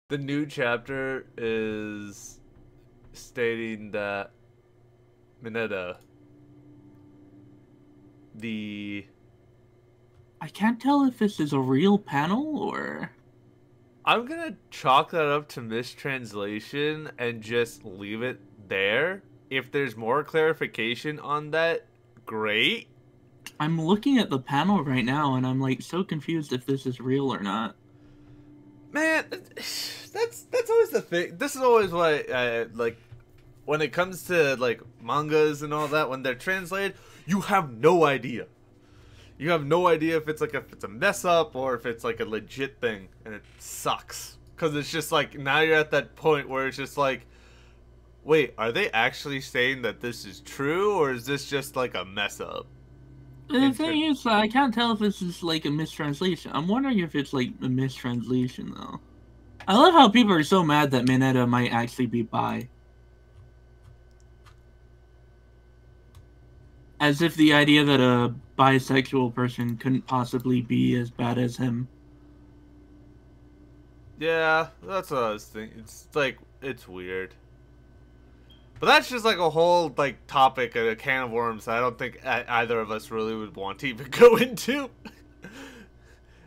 The new chapter is stating that Mineta, the I can't tell if this is a real panel or... I'm gonna chalk that up to mistranslation and just leave it there. If there's more clarification on that, great. I'm looking at the panel right now and I'm like so confused if this is real or not. Man, that's always the thing. This is always why like when it comes to like mangas and all that, when they're translated, you have no idea. You have no idea if it's a mess up or if it's like a legit thing, and it sucks because it's just like now you're at that point where it's just like, wait, are they actually saying that this is true or is this just like a mess up? The thing is, I can't tell if this is like a mistranslation. I'm wondering if it's like a mistranslation though. I love how people are so mad that Mineta might actually be bi. As if the idea that a bisexual person couldn't possibly be as bad as him. Yeah, that's what I was thinking. It's like, it's weird. But that's just like a whole like topic, a can of worms that I don't think either of us really would want to even go into.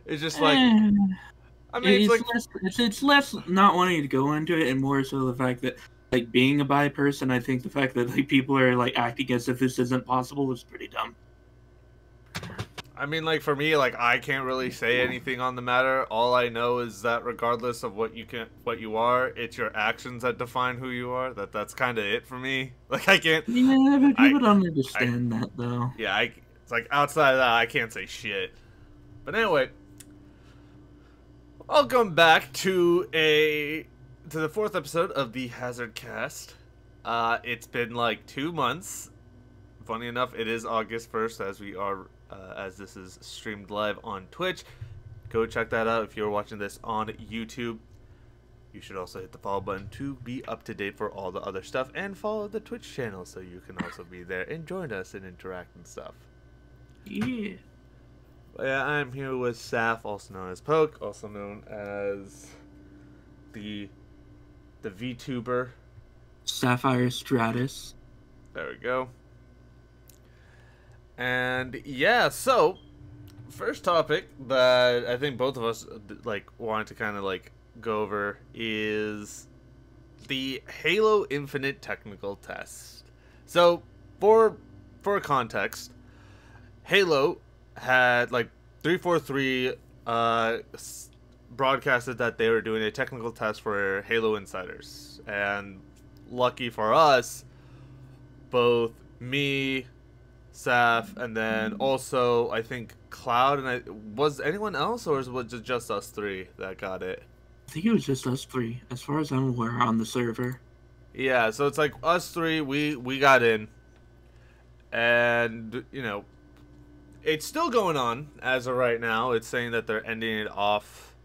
It's just like, I mean, it's less not wanting to go into it and more so the fact that like being a bi person, I think the fact that like people are like acting as if this isn't possible is pretty dumb. I mean, like for me, like I can't really say anything on the matter. All I know is that regardless of what you are, it's your actions that define who you are. That's kind of it for me. Like I can't. Yeah, but people don't understand that though. Yeah, it's like outside of that, I can't say shit. But anyway, welcome back to the fourth episode of the HZRDCast. It's been like 2 months. Funny enough, it is August 1st as we are. As this is streamed live on Twitch. Go check that out if you're watching this on YouTube. You should also hit the follow button to be up to date for all the other stuff, and follow the Twitch channel so you can also be there and join us and interact and stuff. Yeah. But yeah, I'm here with Saf, also known as Poke, also known as the VTuber. Sapphire Stratus. There we go. And yeah, so first topic that I think both of us like wanted to kind of like go over is the Halo Infinite technical test. So for context, Halo had like 343 broadcasted that they were doing a technical test for Halo Insiders, and lucky for us, both me, Saf, and then also I think Cloud, and was anyone else, or was it just us three that got it? I think it was just us three, as far as I'm aware, on the server. Yeah, so it's like us three, we got in, and you know, it's still going on as of right now. It's saying that they're ending it off,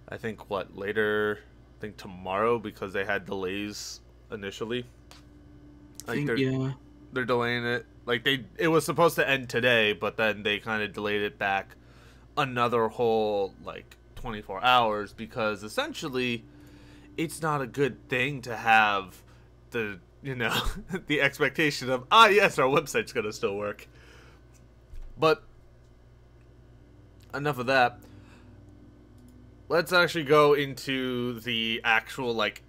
I think later, I think tomorrow, because they had delays initially. Like they're delaying it. Like it was supposed to end today, but then they kind of delayed it back another whole like 24 hours because essentially it's not a good thing to have the, you know, the expectation of, yes, our website's gonna still work. But enough of that. Let's actually go into the actual like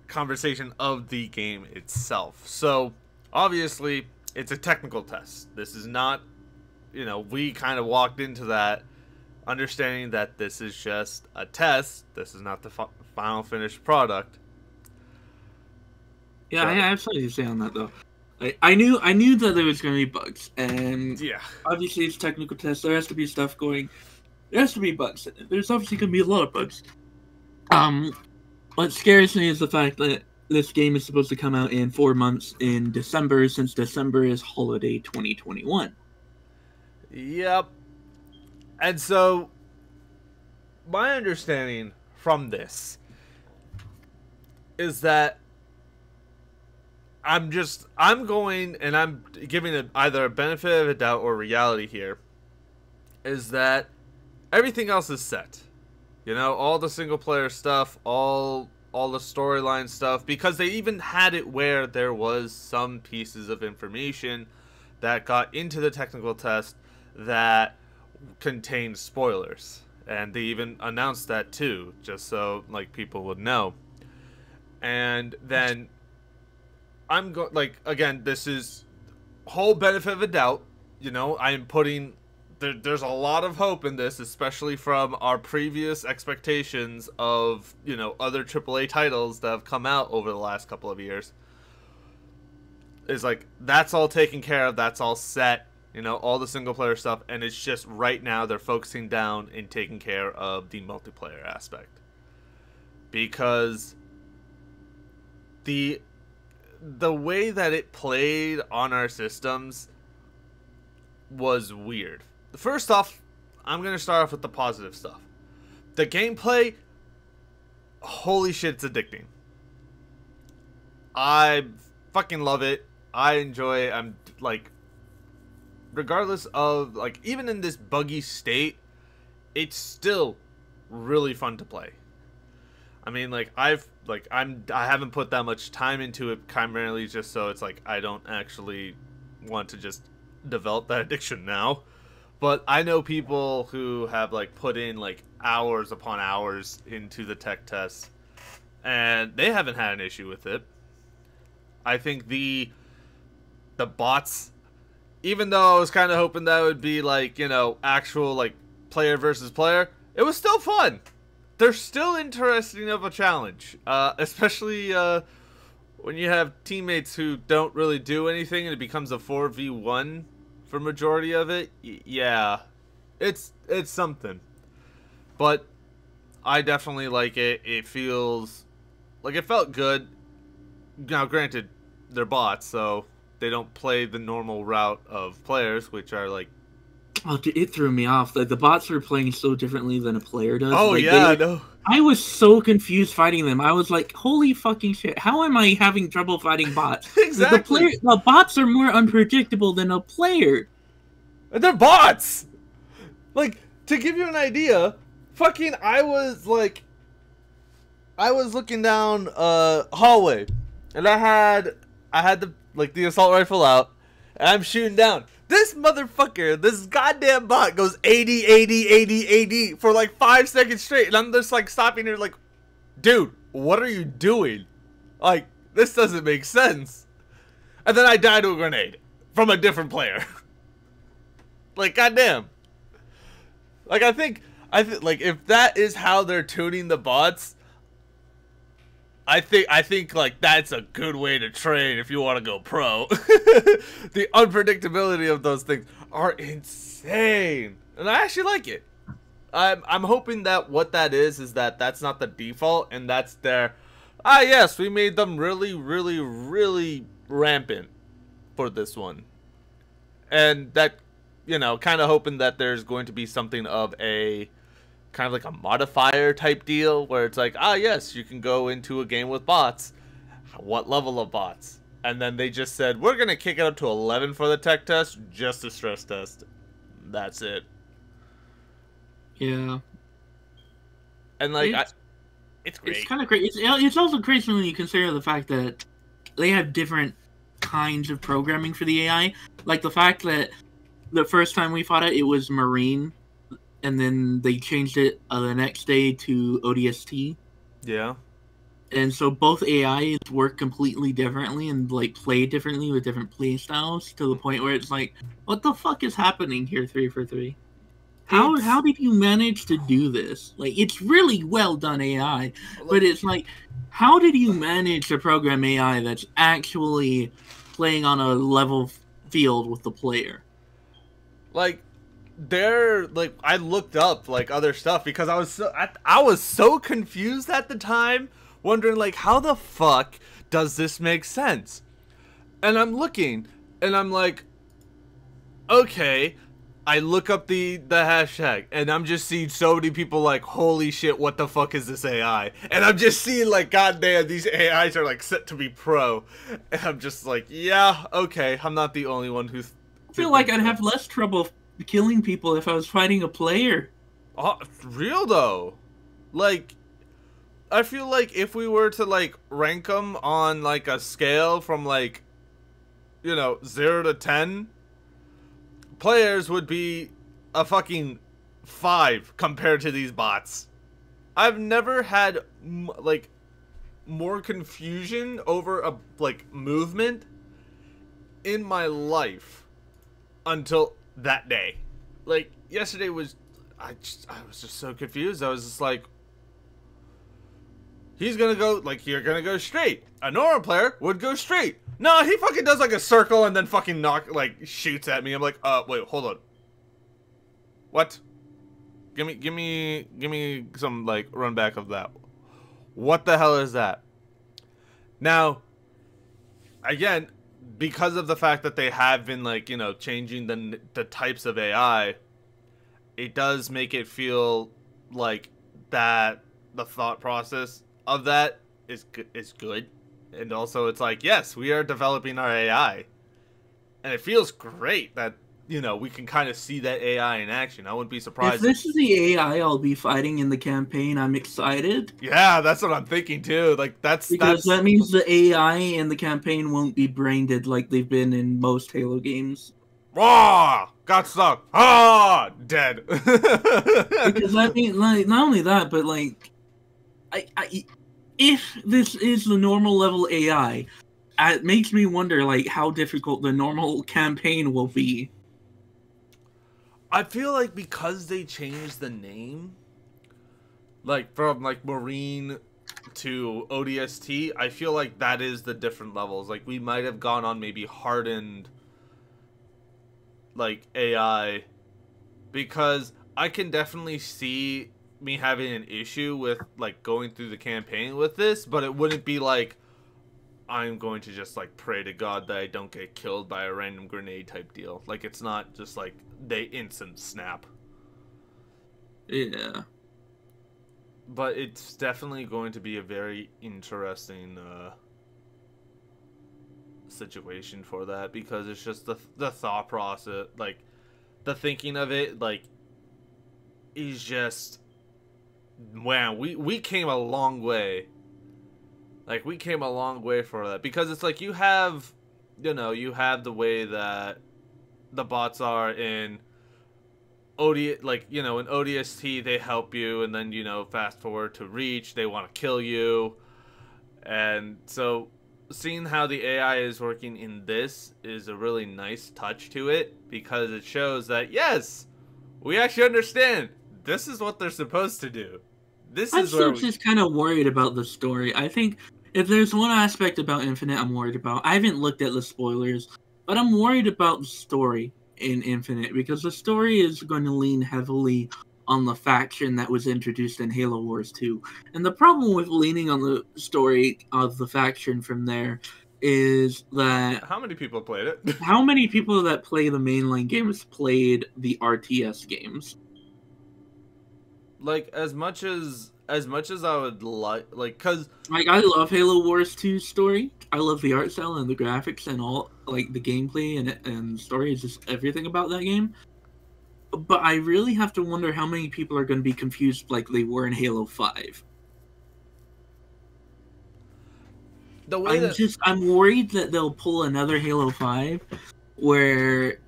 conversation of the game itself. So obviously it's a technical test. This is not, you know, we kind of walked into that understanding that this is just a test. This is not the final finished product. Yeah, I absolutely say on that though. I knew that there was going to be bugs, and yeah, obviously it's technical test. There has to be stuff going. There has to be bugs. There's obviously going to be a lot of bugs. What scares me is the fact that this game is supposed to come out in 4 months in December, since December is holiday 2021. Yep. And so, my understanding from this is that I'm going, and I'm giving it either a benefit of a doubt or reality here, is that everything else is set. You know, all the single player stuff, all the storyline stuff, because they even had it where there was some pieces of information that got into the technical test that contained spoilers. And they even announced that too, just so like people would know. And then again, this is whole benefit of a doubt. You know, I am putting there's a lot of hope in this, especially from our previous expectations of, you know, other AAA titles that have come out over the last couple of years. Is like, that's all taken care of, that's all set, you know, all the single player stuff, and it's just right now they're focusing down and taking care of the multiplayer aspect. Because the way that it played on our systems was weird. First off, I'm going to start off with the positive stuff. The gameplay, holy shit, it's addicting. I fucking love it. I enjoy it. I'm like, regardless of, like, even in this buggy state, it's still really fun to play. I mean, like, I haven't put that much time into it, primarily just so it's like I don't actually want to just develop that addiction now. But I know people who have like put in like hours upon hours into the tech tests, and they haven't had an issue with it. I think the bots, even though I was kind of hoping that would be like, you know, actual like player versus player, it was still fun. They're still interesting of a challenge, especially when you have teammates who don't really do anything and it becomes a 4v1 for majority of it. Yeah, it's something. But I definitely like it. It feels like it felt good. Now, granted, they're bots, so they don't play the normal route of players, which are like, oh, it threw me off. The bots were playing so differently than a player does. Oh, like, yeah, no. I was so confused fighting them. I was like, holy fucking shit. How am I having trouble fighting bots? Exactly. The bots are more unpredictable than a player. They're bots! Like, to give you an idea, fucking, I was looking down a hallway, and I had the assault rifle out, and I'm shooting down. This motherfucker, this goddamn bot goes 80, 80, 80, 80 for like 5 seconds straight. And I'm just like stopping here like, dude, what are you doing? Like, this doesn't make sense. And then I die to a grenade from a different player. Like, goddamn. Like, I think like if that is how they're tuning the bots, I think like that's a good way to train if you want to go pro. The unpredictability of those things are insane, and I actually like it. I'm hoping that what that is that that's not the default, and that's their, yes, we made them really, really, really rampant for this one, and that, you know, kind of hoping that there's going to be something of a kind of like a modifier type deal where it's like, yes, you can go into a game with bots. What level of bots? And then they just said, we're going to kick it up to 11 for the tech test, just a stress test. That's it. Yeah. And like, it's great. It's kind of great. It's also crazy when you consider the fact that they have different kinds of programming for the AI. Like the fact that the first time we fought it was Marine, and then they changed it the next day to ODST. Yeah. And so both AIs work completely differently and like play differently with different play styles, to the point where it's like, what the fuck is happening here, 3 for 3? How did you manage to do this? Like, it's really well done AI, but it's like, how did you manage to program AI that's actually playing on a level field with the player? Like, I looked up like other stuff because I was so confused at the time, wondering like, how the fuck does this make sense? And I'm looking and I'm like, okay, I look up the hashtag and I'm just seeing so many people like, holy shit, what the fuck is this AI? And I'm just seeing like, goddamn, these AIs are like set to be pro. And I'm just like, yeah, okay, I'm not the only one who's. I feel like I'd have less trouble killing people if I was fighting a player. Oh, real though. Like, I feel like if we were to, like, rank them on, like, a scale from, like, 0 to 10, players would be a fucking 5 compared to these bots. I've never had, like, more confusion over a, like, movement in my life until that day. Like, yesterday was, I was just so confused. I was just like, he's gonna go, like, you're gonna go straight. A normal player would go straight. No, he fucking does, like, a circle and then fucking shoots at me. I'm like, wait, hold on. What? Give me some, like, run back of that. What the hell is that? Now, again, because of the fact that they have been, like, changing the types of AI, it does make it feel like that the thought process of that is good. And also it's like, yes, we are developing our AI. And it feels great that, we can kind of see that AI in action. I wouldn't be surprised. If this is the AI I'll be fighting in the campaign, I'm excited. Yeah, that's what I'm thinking too. Like, because that means the AI in the campaign won't be brain dead like they've been in most Halo games. Ah, got stuck. Ah, dead. Because I mean, like, not only that, but like, if this is the normal level AI, it makes me wonder, like, how difficult the normal campaign will be. I feel like because they changed the name, like, from, like, Marine to ODST, I feel like that is the different levels. Like, we might have gone on maybe hardened, like, AI, because I can definitely see me having an issue with, like, going through the campaign with this, but it wouldn't be like, I'm going to just, like, pray to God that I don't get killed by a random grenade type deal. Like, it's not just, like, they instant snap. Yeah. But it's definitely going to be a very interesting situation for that, because it's just the thought process, like, the thinking of it, like, is just, wow, we came a long way. Like, we came a long way for that, because it's like you have the way that the bots are in like, in ODST, they help you, and then, fast forward to Reach, they want to kill you. And so seeing how the AI is working in this is a really nice touch to it, because it shows that, yes, we actually understand this is what they're supposed to do. I'm still just kind of worried about the story. I think if there's one aspect about Infinite I'm worried about, I haven't looked at the spoilers, but I'm worried about the story in Infinite, because the story is going to lean heavily on the faction that was introduced in Halo Wars 2. And the problem with leaning on the story of the faction from there is that... How many people played it? How many people that play the mainline games played the RTS games? Like, as much as I would like, cause, like, I love Halo Wars 2's story. I love the art style and the graphics and all, like, the gameplay and story is just everything about that game. But I really have to wonder how many people are going to be confused like they were in Halo 5. I'm worried that they'll pull another Halo 5 where,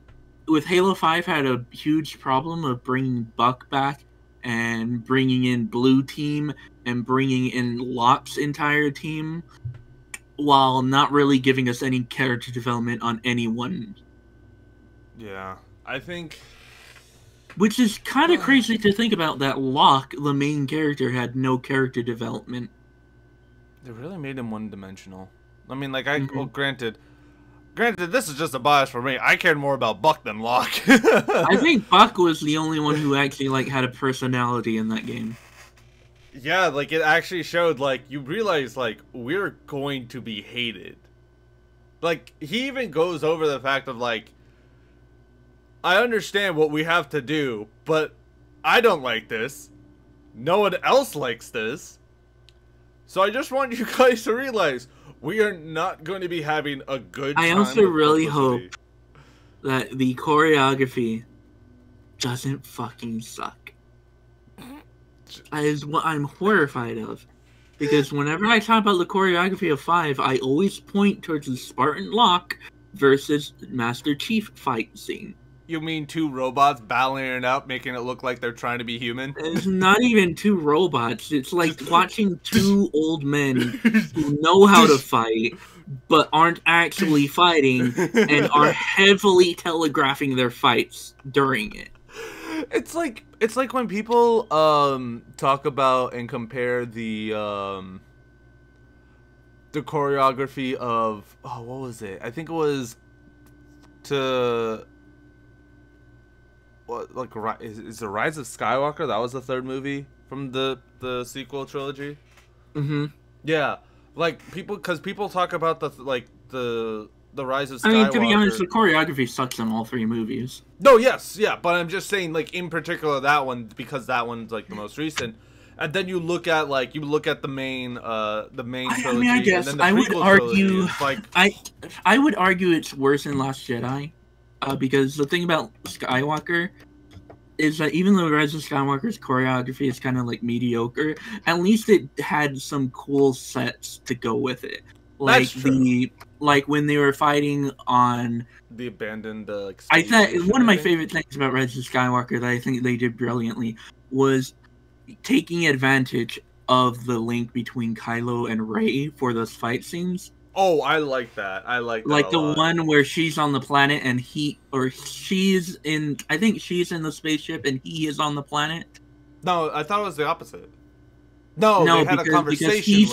with Halo 5 had a huge problem of bringing Buck back and bringing in Blue Team and bringing in Locke's entire team, while not really giving us any character development on anyone. Yeah, I think... Which is kind of crazy to think about, that Locke, the main character, had no character development. They really made him one-dimensional. I mean, like, well, granted, this is just a bias for me. I cared more about Buck than Locke. I think Buck was the only one who actually, like, had a personality in that game. Yeah, like, it actually showed, like, you realize, like, we're going to be hated. Like, he even goes over the fact of, like, I understand what we have to do, but I don't like this. No one else likes this. So I just want you guys to realize we are not going to be having a good time. I also really hope that the choreography doesn't fucking suck. is what I'm horrified of. Because whenever I talk about the choreography of 5, I always point towards the Spartan Lock versus Master Chief fight scene. You mean two robots battling it out, making it look like they're trying to be human? It's not even two robots. It's like watching two old men who know how to fight, but aren't actually fighting, and are heavily telegraphing their fights during it. It's like when people talk about and compare the choreography of what was it? I think it was to what, like, is the Rise of Skywalker? That was the third movie from the sequel trilogy. Mm-hmm. Yeah, like because people talk about the Rise of Skywalker. I mean, to be honest, the choreography sucks in all 3 movies. No, yes, yeah, but I'm just saying, like, in particular that one, because that one's like the most recent. And then you look at the main trilogy. I mean, I guess and then the I would prequel argue trilogy, like, I would argue it's worse than Last Jedi, because the thing about Skywalker is that even though Rise of Skywalker's choreography is kind of like mediocre, at least it had some cool sets to go with it. Like like when they were fighting on the abandoned. I thought one of my favorite things about Rise of Skywalker that I think they did brilliantly was taking advantage of the link between Kylo and Rey for those fight scenes. Oh, I like that. I like that like the lot. One where she's on the planet and she's in. I think she's in the spaceship and he is on the planet. No, I thought it was the opposite. No, they had a conversation.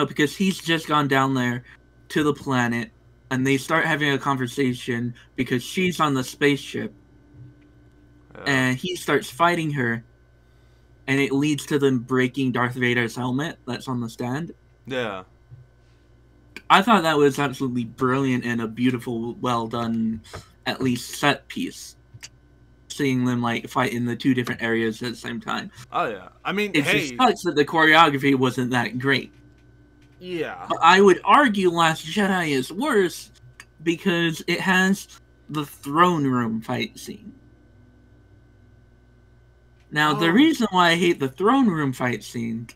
Because he's just gone down there to the planet, and they start having a conversation because she's on the spaceship, and he starts fighting her, and it leads to them breaking Darth Vader's helmet that's on the stand. Yeah. I thought that was absolutely brilliant and a beautiful, well done, at least set piece. Seeing them like fight in the 2 different areas at the same time. Oh yeah, I mean, it just sucks that the choreography wasn't that great. Yeah, but I would argue Last Jedi is worse because it has the throne room fight scene. Now, the reason why I hate the throne room fight scene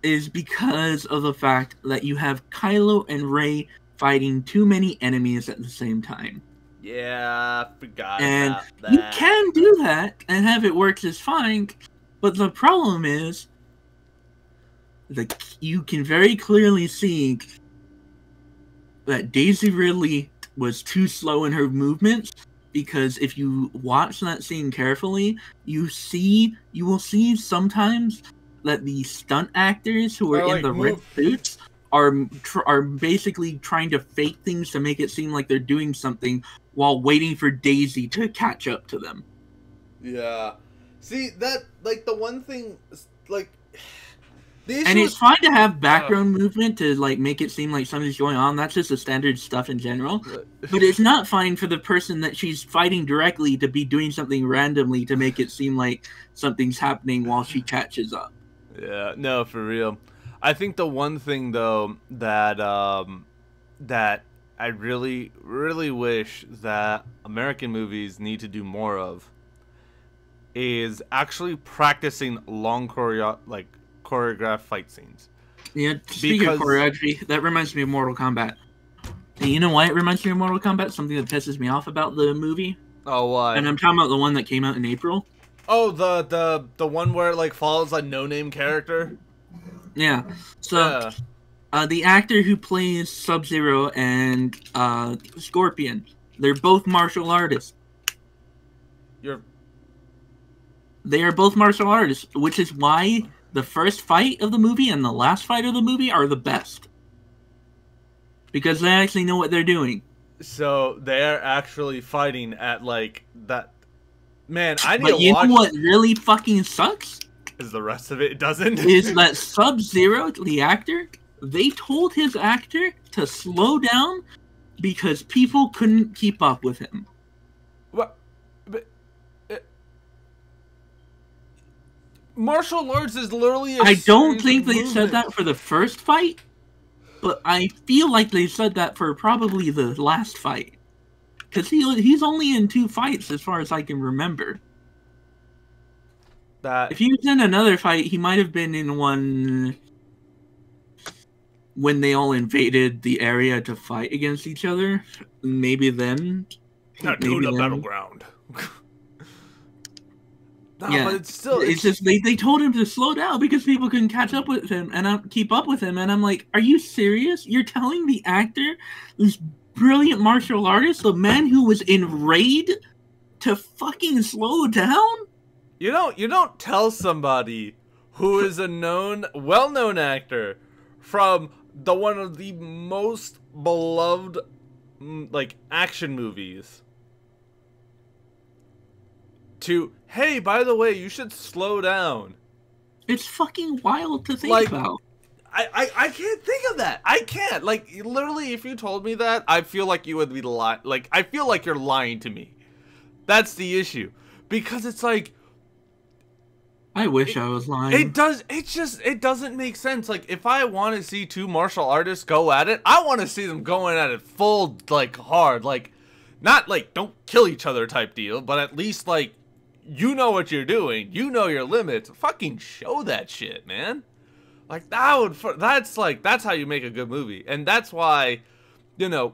is because of the fact that you have Kylo and Rey fighting too many enemies at the same time. Yeah, I forgot and about that. You can do that and have it work just fine, but the problem is you can very clearly see that Daisy Ridley was too slow in her movements, because if you watch that scene carefully, you will see sometimes that the stunt actors who are in the red suits are basically trying to fake things to make it seem like they're doing something while waiting for Daisy to catch up to them. Yeah. See, that, like, the one thing, like... it's fine to have background movement to, like, make it seem like something's going on. That's just the standard stuff in general. But it's not fine for the person that she's fighting directly to be doing something randomly to make it seem like something's happening while she catches up. Yeah, no, for real. I think the one thing, though, that that I really, really wish that American movies need to do more of is actually practicing long choreographed fight scenes. Yeah, speaking of choreography, that reminds me of Mortal Kombat. And you know why it reminds me of Mortal Kombat? Something that pisses me off about the movie. Oh, why? And I'm talking about the one that came out in April. Oh, the one where it, like, follows a no-name character? Yeah. So, the actor who plays Sub-Zero and Scorpion, they're both martial artists. They are both martial artists, which is why the first fight of the movie and the last fight of the movie are the best. Because they actually know what they're doing. So, they're actually fighting at, like, that... Man, I need to watch... But you know what really fucking sucks? Is the rest of it doesn't? Is that Sub-Zero, the actor, they told his actor to slow down because people couldn't keep up with him. What? But, martial arts is literally I don't think they said that for the first fight, but I feel like they said that for probably the last fight. Because he's only in 2 fights as far as I can remember. That If he was in another fight, he might have been in one when they all invaded the area to fight against each other. Maybe then. Tuna battleground. No, Yeah, but it's still it's just they told him to slow down because people couldn't catch up with him and keep up with him, and I'm like, are you serious? You're telling the actor, this brilliant martial artist, the man who was in Raid, to fucking slow down? You don't tell somebody who is a well-known actor from one of the most beloved like action movies to, hey, by the way, you should slow down. It's fucking wild to think about. I can't think of that. I can't. Like, literally, if you told me that, I feel like you would be lying. Like, I feel like you're lying to me. That's the issue. Because it's like, I wish I was lying. It doesn't make sense. Like, if I want to see two martial artists go at it, I want to see them going at it full, like, hard. Like, not, like, don't kill each other type deal, but at least, like, you know what you're doing. You know your limits. Fucking show that shit, man. Like, that's how you make a good movie. And that's why, you know,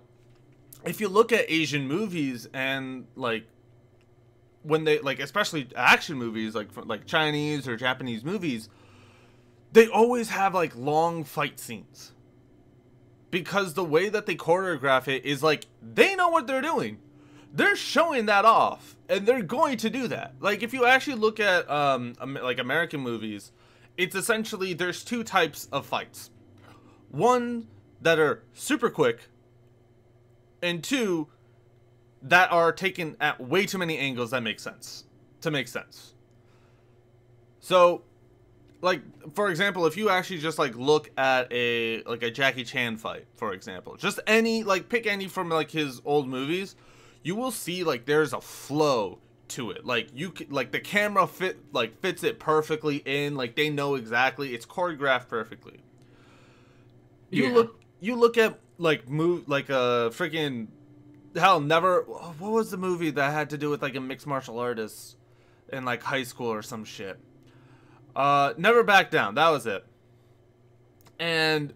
if you look at Asian movies and, like, when they, like, especially action movies, like Chinese or Japanese movies, they always have, like, long fight scenes. Because the way that they choreograph it is, like, they know what they're doing. They're showing that off, and they're going to do that. Like, if you actually look at, like, American movies, it's essentially, there's two types of fights. One that are super quick, and two that are taken at way too many angles that make sense. To make sense. So, like, for example, if you actually just, like, look at a Jackie Chan fight, for example. Just any, like, pick any from, like, his old movies. You will see, like, there's a flow to it. Like, like, the camera fits it perfectly in. Like, they know exactly. It's choreographed perfectly. You look at, like, freaking, hell, what was the movie that had to do with, like, a mixed martial artist in, like, high school or some shit? Never Back Down. That was it. And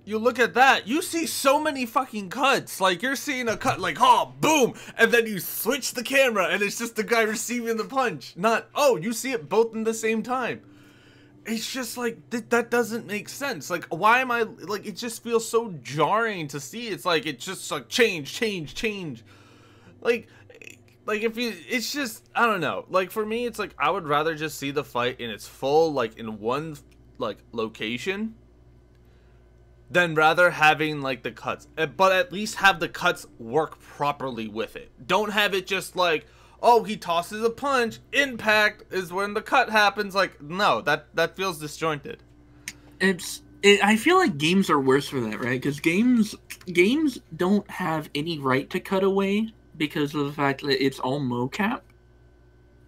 you look at that, you see so many fucking cuts. Like, you're seeing a cut, like, oh, boom, and then you switch the camera, and it's just the guy receiving the punch. Not, oh, you see it both in the same time. It's just, like, that doesn't make sense. Like, why am I, like, it just feels so jarring to see. It's like, it's just, like, change. Like, if you, it's just, I don't know. Like, for me, it's like, I would rather just see the fight in its full, like, in one, like, location, than rather having, like, the cuts. But at least have the cuts work properly with it. Don't have it just like, oh, he tosses a punch, impact is when the cut happens. Like, no, that feels disjointed. I feel like games are worse for that, right? Because games don't have any right to cut away because of the fact that it's all mocap.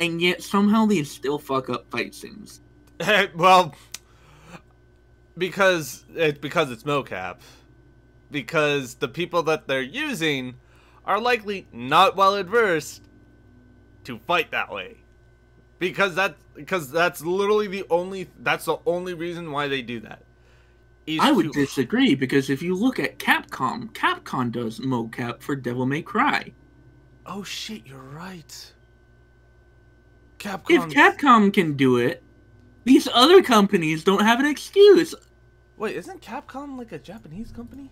And yet, somehow, they still fuck up fight scenes. Well, because it's mocap. Because the people that they're using are likely not well adversed to fight that way. Because that's literally the only reason why they do that. I would disagree, because if you look at Capcom does mocap for Devil May Cry. Oh shit, you're right. If Capcom can do it, these other companies don't have an excuse. Wait, isn't Capcom like a Japanese company?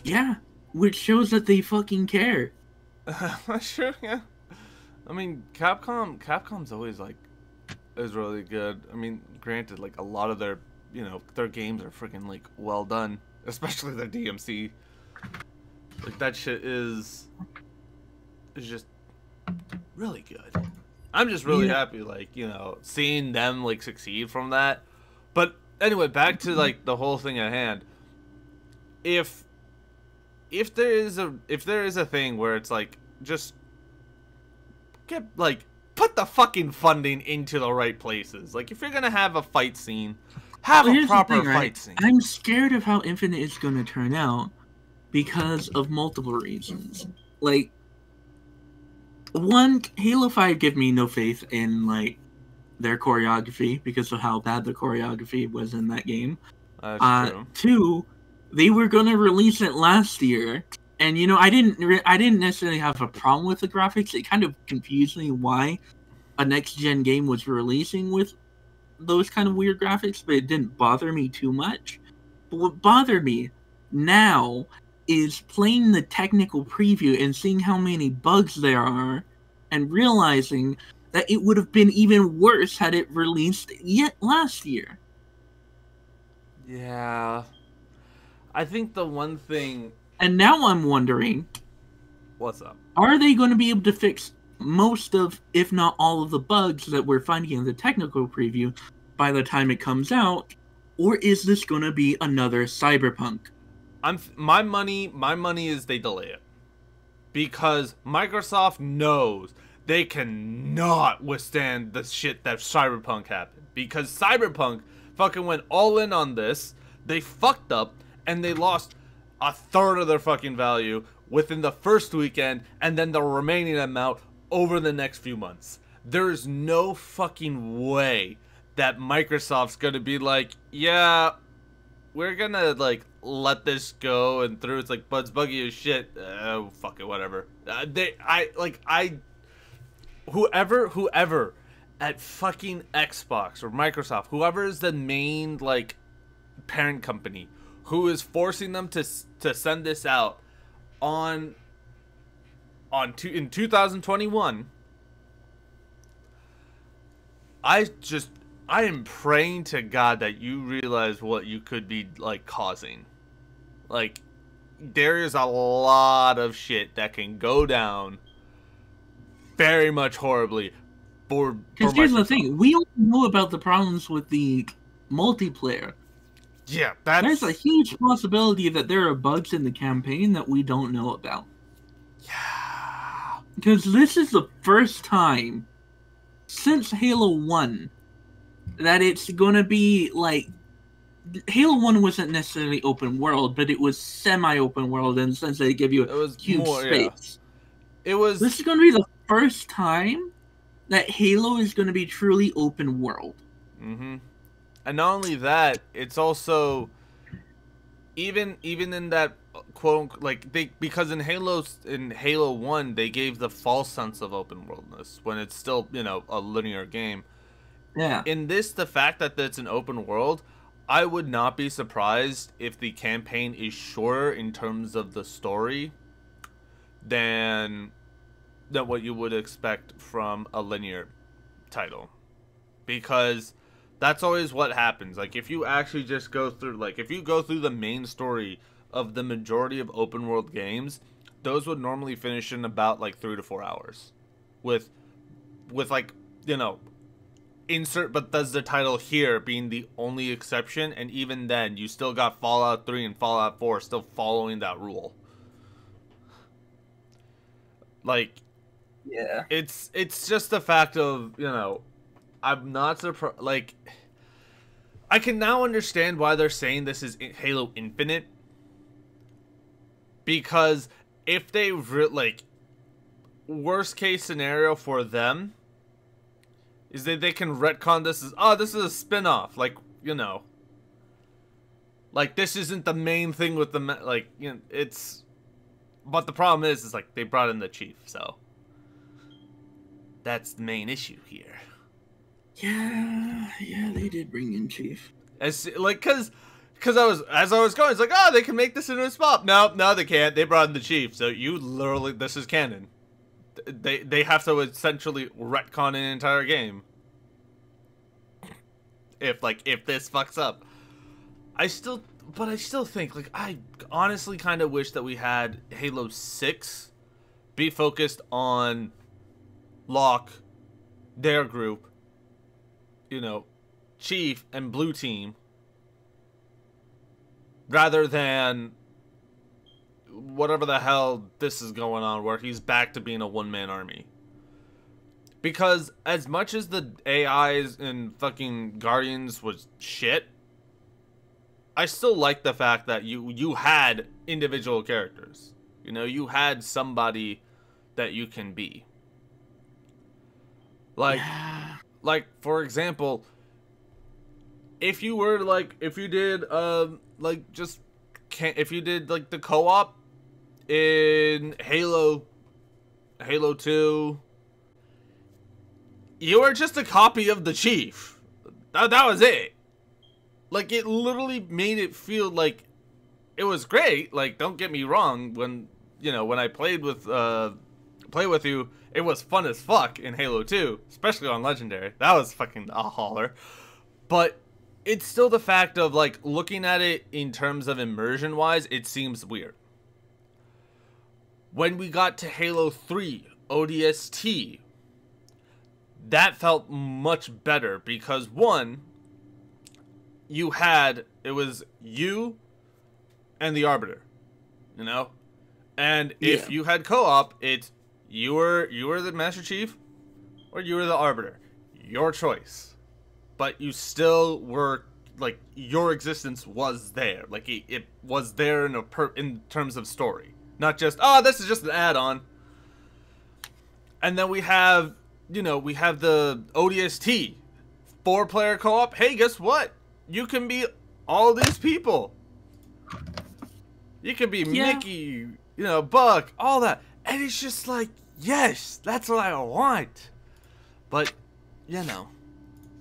Yeah, which shows that they fucking care. Sure, yeah. I mean, Capcom's always, like, is really good. I mean, granted, like, a lot of their games are freaking, like, well done. Especially their DMC. Like, that shit is just really good. I'm just really happy, like, seeing them, like, succeed from that. But anyway, back to, like, the whole thing at hand. If there is a thing where it's like, just put the fucking funding into the right places. Like, if you're gonna have a fight scene, have a proper fight scene. I'm scared of how Infinite is gonna turn out because of multiple reasons. Like, one, Halo 5 gave me no faith in like their choreography because of how bad the choreography was in that game. That's true. Two, they were gonna release it last year, and you know I didn't necessarily have a problem with the graphics. It kind of confused me why a next gen game was releasing with those kind of weird graphics, but it didn't bother me too much. But what bothered me now is playing the technical preview and seeing how many bugs there are, and realizing that it would have been even worse had it released yet last year. Yeah. I think the one thing... And now I'm wondering... What's up? Are they going to be able to fix most of, if not all of the bugs that we're finding in the technical preview by the time it comes out? Or is this going to be another Cyberpunk? My money is they delay it. Because Microsoft knows they cannot withstand the shit that Cyberpunk happened. Because Cyberpunk fucking went all in on this, they fucked up, and they lost a third of their fucking value within the first weekend, and then the remaining amount over the next few months. There is no fucking way that Microsoft's gonna be like, yeah, we're gonna like let this go and through. It's like, but it's buggy as shit. Fuck it, whatever. Whoever at fucking Xbox or Microsoft, whoever is the main like parent company who is forcing them to send this out in 2021, I am praying to God that you realize what you could be like causing. Like, there is a lot of shit that can go down very much horribly for Because here's the thing, we don't know about the problems with the multiplayer. Yeah, there's a huge possibility that there are bugs in the campaign that we don't know about. Yeah. Because this is the first time since Halo 1 that it's gonna be like... Halo 1 wasn't necessarily open world, but it was semi-open world in the sense that it gave you a huge space. Yeah. This is gonna be the first time that Halo is gonna be truly open world. Mm-hmm. And not only that, it's also even in that quote, like, because in Halo 1 they gave the false sense of open worldness when it's still, you know, a linear game. Yeah. In this, the fact that it's an open world, I would not be surprised if the campaign is shorter in terms of the story than what you would expect from a linear title. Because that's always what happens. Like, if you actually just go through, like, if you go through the main story of the majority of open world games, those would normally finish in about, like, 3 to 4 hours. With like, you know, insert Bethesda title here being the only exception, and even then, you still got Fallout 3 and Fallout 4 still following that rule. Like, yeah, it's just the fact of, you know, I'm not surprised. Like, I can now understand why they're saying this is Halo Infinite. Because if they like, worst case scenario for them is that they can retcon this as, oh, this is a spin-off. Like, you know, like, this isn't the main thing with the, like, you know, it's, but the problem is like, they brought in the chief, so that's the main issue here. Yeah, they did bring in Chief. As like, cause as I was going, it's like, oh, they can make this into a spot. No, they can't. They brought in the chief, so you literally, this is canon. They have to essentially retcon an entire game. If this fucks up, I still think, like, I honestly kind of wish that we had Halo 6 be focused on Locke, their group, you know, Chief and Blue Team, rather than whatever the hell this is going on where he's back to being a one-man army. Because as much as the AIs in fucking Guardians was shit, I still like the fact that you had individual characters. You know, you had somebody that you can be. Like, Yeah. like for example, if you were like, if you did like just can't if you did like the co-op in Halo 2, you were just a copy of the chief. That was it. Like, it literally made it feel like it was great. Like, don't get me wrong, when when I play with you, it was fun as fuck in Halo 2, especially on Legendary. That was fucking a holler. But it's still the fact of, like, looking at it in terms of immersion wise, it seems weird. When we got to Halo 3 ODST, that felt much better because, one, it was you and the Arbiter, and if you had co-op, it's you were the Master Chief or you were the Arbiter, your choice, but you still were, like, your existence was there, like it was there in terms of story, not just, oh, this is just an add-on. And then we have the ODST 4-player co-op. Hey, guess what? You can be all these people. You can be Mickey, Buck, all that. And it's just like, yes, that's what I want. But, I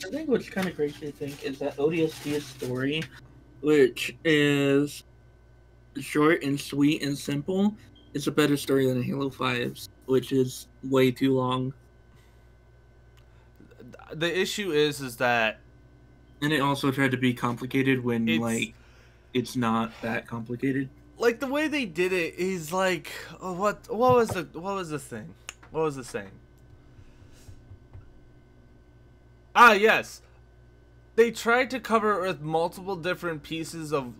think what's kind of crazy to think is that ODST's story, which is short and sweet and simple, is a better story than Halo 5's, which is way too long. The issue is that... And it also tried to be complicated when, it's not that complicated. Like, the way they did it is like, what was the thing? What was the saying? Ah, yes. They tried to cover it with multiple different pieces of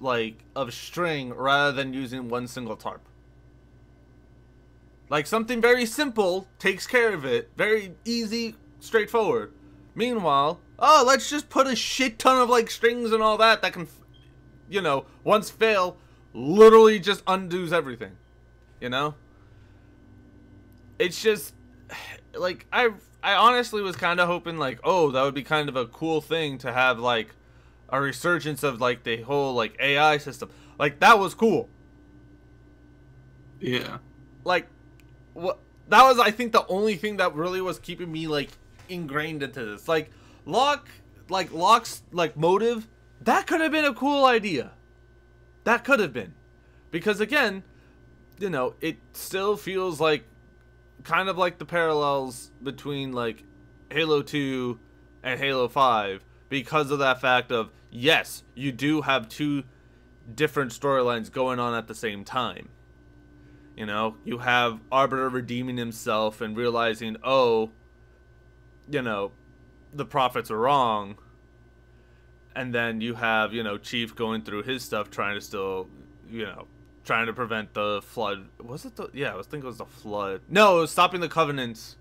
string rather than using one single tarp. Like, something very simple takes care of it. Very easy, straightforward. Meanwhile, let's just put a shit ton of, strings and all that can, once fail, literally just undoes everything. It's just, I honestly was kind of hoping, that would be kind of a cool thing to have, a resurgence of, the whole, AI system. That was cool. Yeah. That was, I think, the only thing that really was keeping me, ingrained into this. Locke's motive, that could have been a cool idea. That could have been. Because, again, it still feels kind of like the parallels between, Halo 2 and Halo 5, because of that fact of, yes, you do have two different storylines going on at the same time. You have Arbiter redeeming himself and realizing, the prophets are wrong. And then you have, Chief going through his stuff, trying to still, trying to prevent the flood. Was it the... Yeah, I was thinking it was the flood. No, it was stopping the Covenants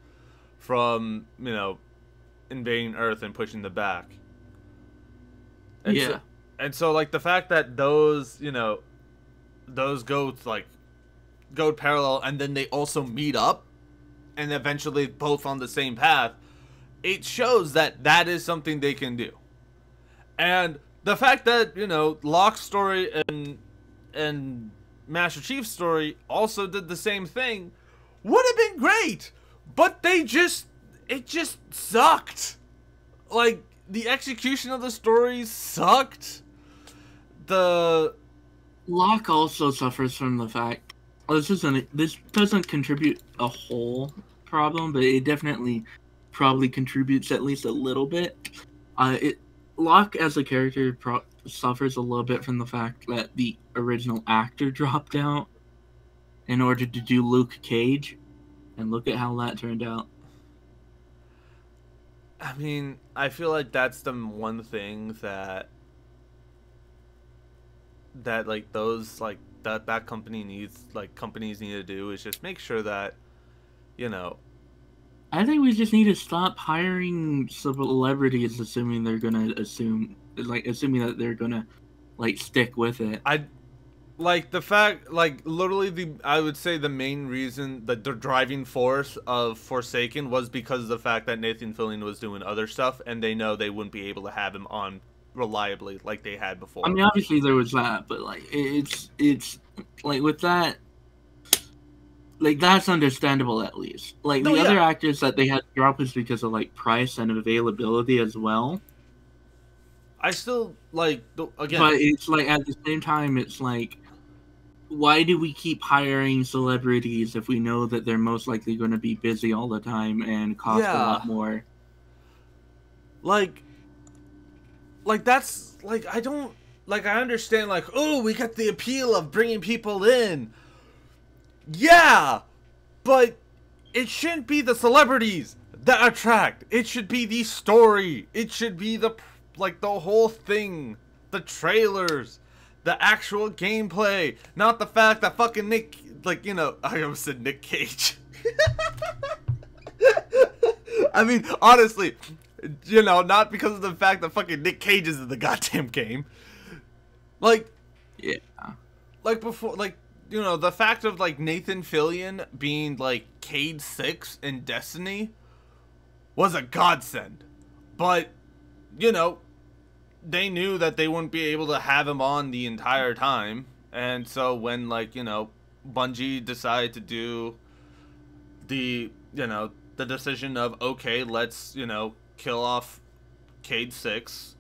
from, invading Earth and pushing them back. And so, the fact that those, those goats, go parallel, and then they also meet up, and eventually both on the same path, it shows that that is something they can do. And the fact that, Locke's story and Master Chief's story also did the same thing would have been great, but it just sucked. The execution of the stories sucked. The Locke also suffers from the fact, this doesn't contribute a whole problem, but it definitely probably contributes at least a little bit. Locke as a character suffers a little bit from the fact that the original actor dropped out in order to do Luke Cage, and look at how that turned out. I mean, I feel like that's the one thing that that company needs, companies need to do, is just make sure that, I think we just need to stop hiring celebrities assuming that they're gonna stick with it. like the fact, like literally I would say the main reason, the driving force of Forsaken was because of the fact that Nathan Fillion was doing other stuff, and they know they wouldn't be able to have him on reliably like they had before. I mean, obviously there was that, but like it's like with that, like that's understandable at least. Like the other actors that they had to drop was because of like price and availability as well. I still like again, but it's like at the same time, it's like, why do we keep hiring celebrities if we know that they're most likely going to be busy all the time and cost a lot more? Like that's like I don't like I understand like, oh, we got the appeal of bringing people in. Yeah, but it shouldn't be the celebrities that attract. It should be the story. It should be the whole thing, the trailers, the actual gameplay, not the fact that fucking Nick, like, you know, I almost said Nick Cage. I mean, honestly, you know, not because of the fact that fucking Nick Cage is in the goddamn game. Like, yeah, like before, like, you know, the fact of like Nathan Fillion being like Cade 6 in Destiny was a godsend, but you know, they knew that they wouldn't be able to have him on the entire time, and so when, like, you know, Bungie decided to do the, you know, the decision of, okay, let's, you know, kill off Cade 6,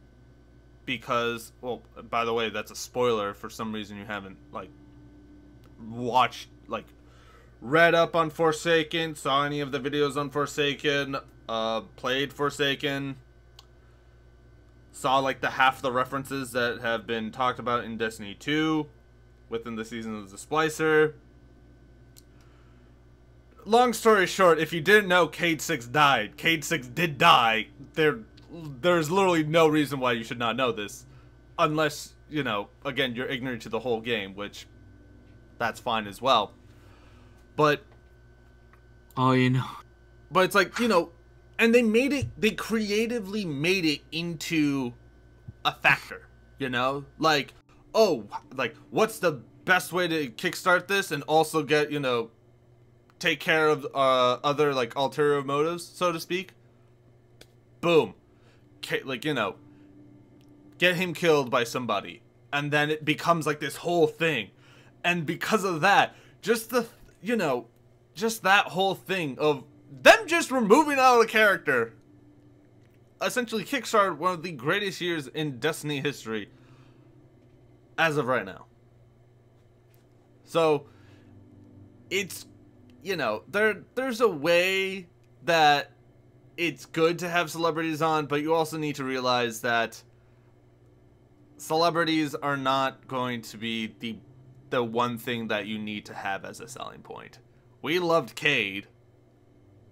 because, well, by the way, that's a spoiler for some reason you haven't, like, watched, like, read up on Forsaken, saw any of the videos on Forsaken, played Forsaken, saw like the half the references that have been talked about in Destiny 2 within the Season of the Splicer. Long story short, if you didn't know Cade 6 died, Cade 6 did die. There's literally no reason why you should not know this. Unless, you know, again, you're ignorant to the whole game, which that's fine as well. But oh, you know. But it's like, you know, and they creatively made it into a factor, you know? Like, oh, like, what's the best way to kickstart this and also get, you know, take care of other, like, ulterior motives, so to speak? Boom. Like, you know, get him killed by somebody. And then it becomes, like, this whole thing. And because of that, just the, you know, just that whole thing of them just removing out a character essentially kickstarted one of the greatest years in Destiny history as of right now. So it's, you know, there's a way that it's good to have celebrities on, but you also need to realize that celebrities are not going to be the one thing that you need to have as a selling point. We loved Cade.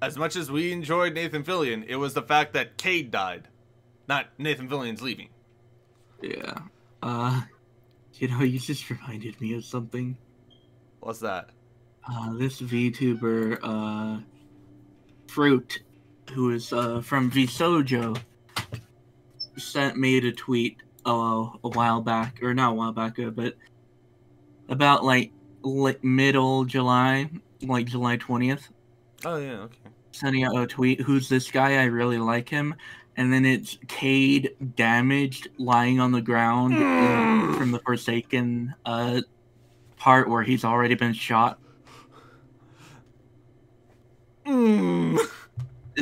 As much as we enjoyed Nathan Fillion, it was the fact that Cade died, not Nathan Fillion's leaving. Yeah. You know, you just reminded me of something. What's that? This VTuber, Fruit, who is from VSojo, made a tweet a while back, or not a while back, but about like middle July, like July 20th. Oh yeah, okay. Sending out a tweet, who's this guy? I really like him. And then it's Cade damaged, lying on the ground from the Forsaken part where he's already been shot. And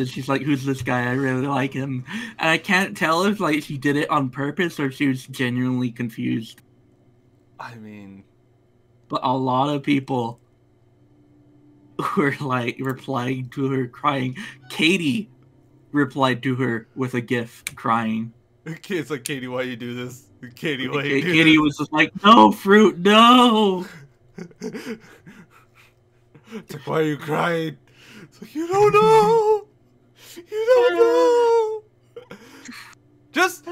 she's like, who's this guy? I really like him. And I can't tell if like she did it on purpose or if she was genuinely confused. I mean, but a lot of people were like replying to her crying. Katie replied to her with a gif crying. It's like, Katie, why you do this? Katie, why you do Katie this? was just like, no, Fruit, no. It's like, why are you crying? It's like, you don't know. You don't know. Just,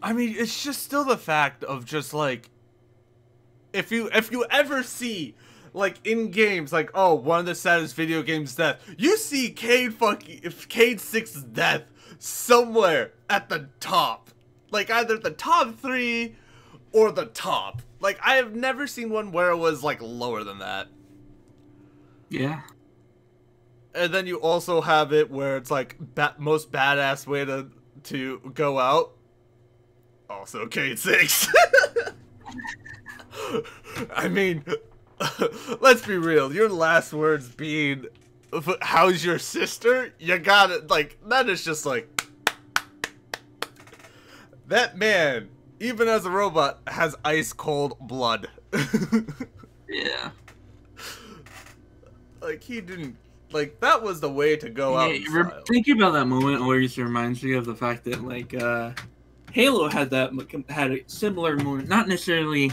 I mean, it's just still the fact of just like, if you ever see, like, in games, like, oh, one of the saddest video games death, you see Cade 6's death somewhere at the top. Like, either the top 3 or the top. Like, I have never seen one where it was, like, lower than that. Yeah. And then you also have it where it's, like, most badass way to go out. Also Kate 6. I mean, let's be real. Your last words being, how's your sister? You got it. Like, that is just like, that man, even as a robot, has ice cold blood. Yeah. Like, he didn't, like, that was the way to go out in style. Thinking about that moment always reminds me of the fact that, like, Halo had a similar moment, not necessarily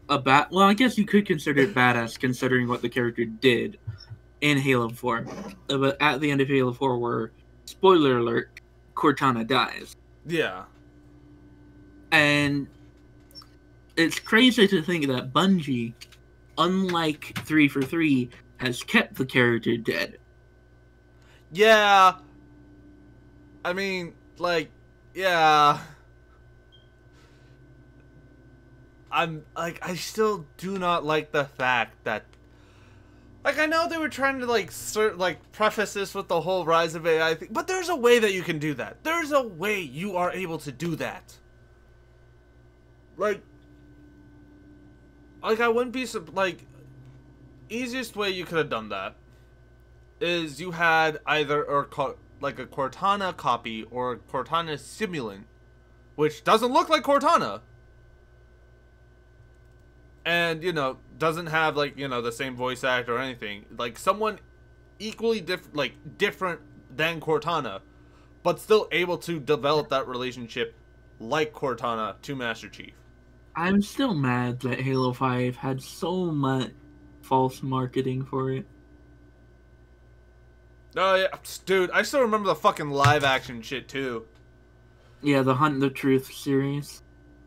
well, I guess you could consider it badass considering what the character did in Halo 4. But at the end of Halo 4 where, spoiler alert, Cortana dies. Yeah. And it's crazy to think that Bungie, unlike 343, has kept the character dead. Yeah. I mean, like, yeah. I'm, like, I still do not like the fact that, like, I know they were trying to, like, preface this with the whole rise of AI thing, but there's a way that you can do that. There's a way you are able to do that. Like, I wouldn't be, like, easiest way you could have done that is you had either, like, a Cortana copy or a Cortana simulant, which doesn't look like Cortana. And, you know, doesn't have, like, you know, the same voice actor or anything. Like, someone equally different than Cortana, but still able to develop that relationship like Cortana to Master Chief. I'm still mad that Halo 5 had so much false marketing for it. Oh, yeah. Dude, I still remember the fucking live action shit, too. Yeah, the Hunt the Truth series.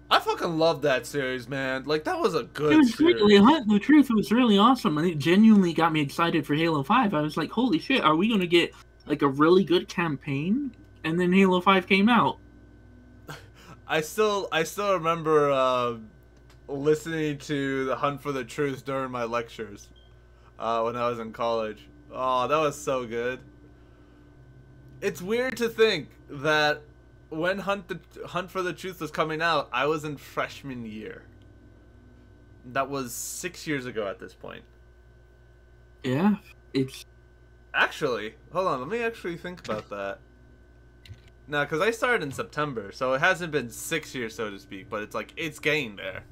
I fucking love that series, man. Like, that was a good series. The Hunt the Truth was really awesome, and it genuinely got me excited for Halo 5. I was like, holy shit, are we going to get, like, a really good campaign? And then Halo 5 came out. I still remember listening to the Hunt for the Truth during my lectures when I was in college. Oh, that was so good. It's weird to think that when Hunt for the Truth was coming out, I was in freshman year. That was 6 years ago at this point. Yeah, it's... Actually, hold on, let me actually think about that. No, because I started in September, so it hasn't been 6 years, so to speak, but it's like, it's getting there.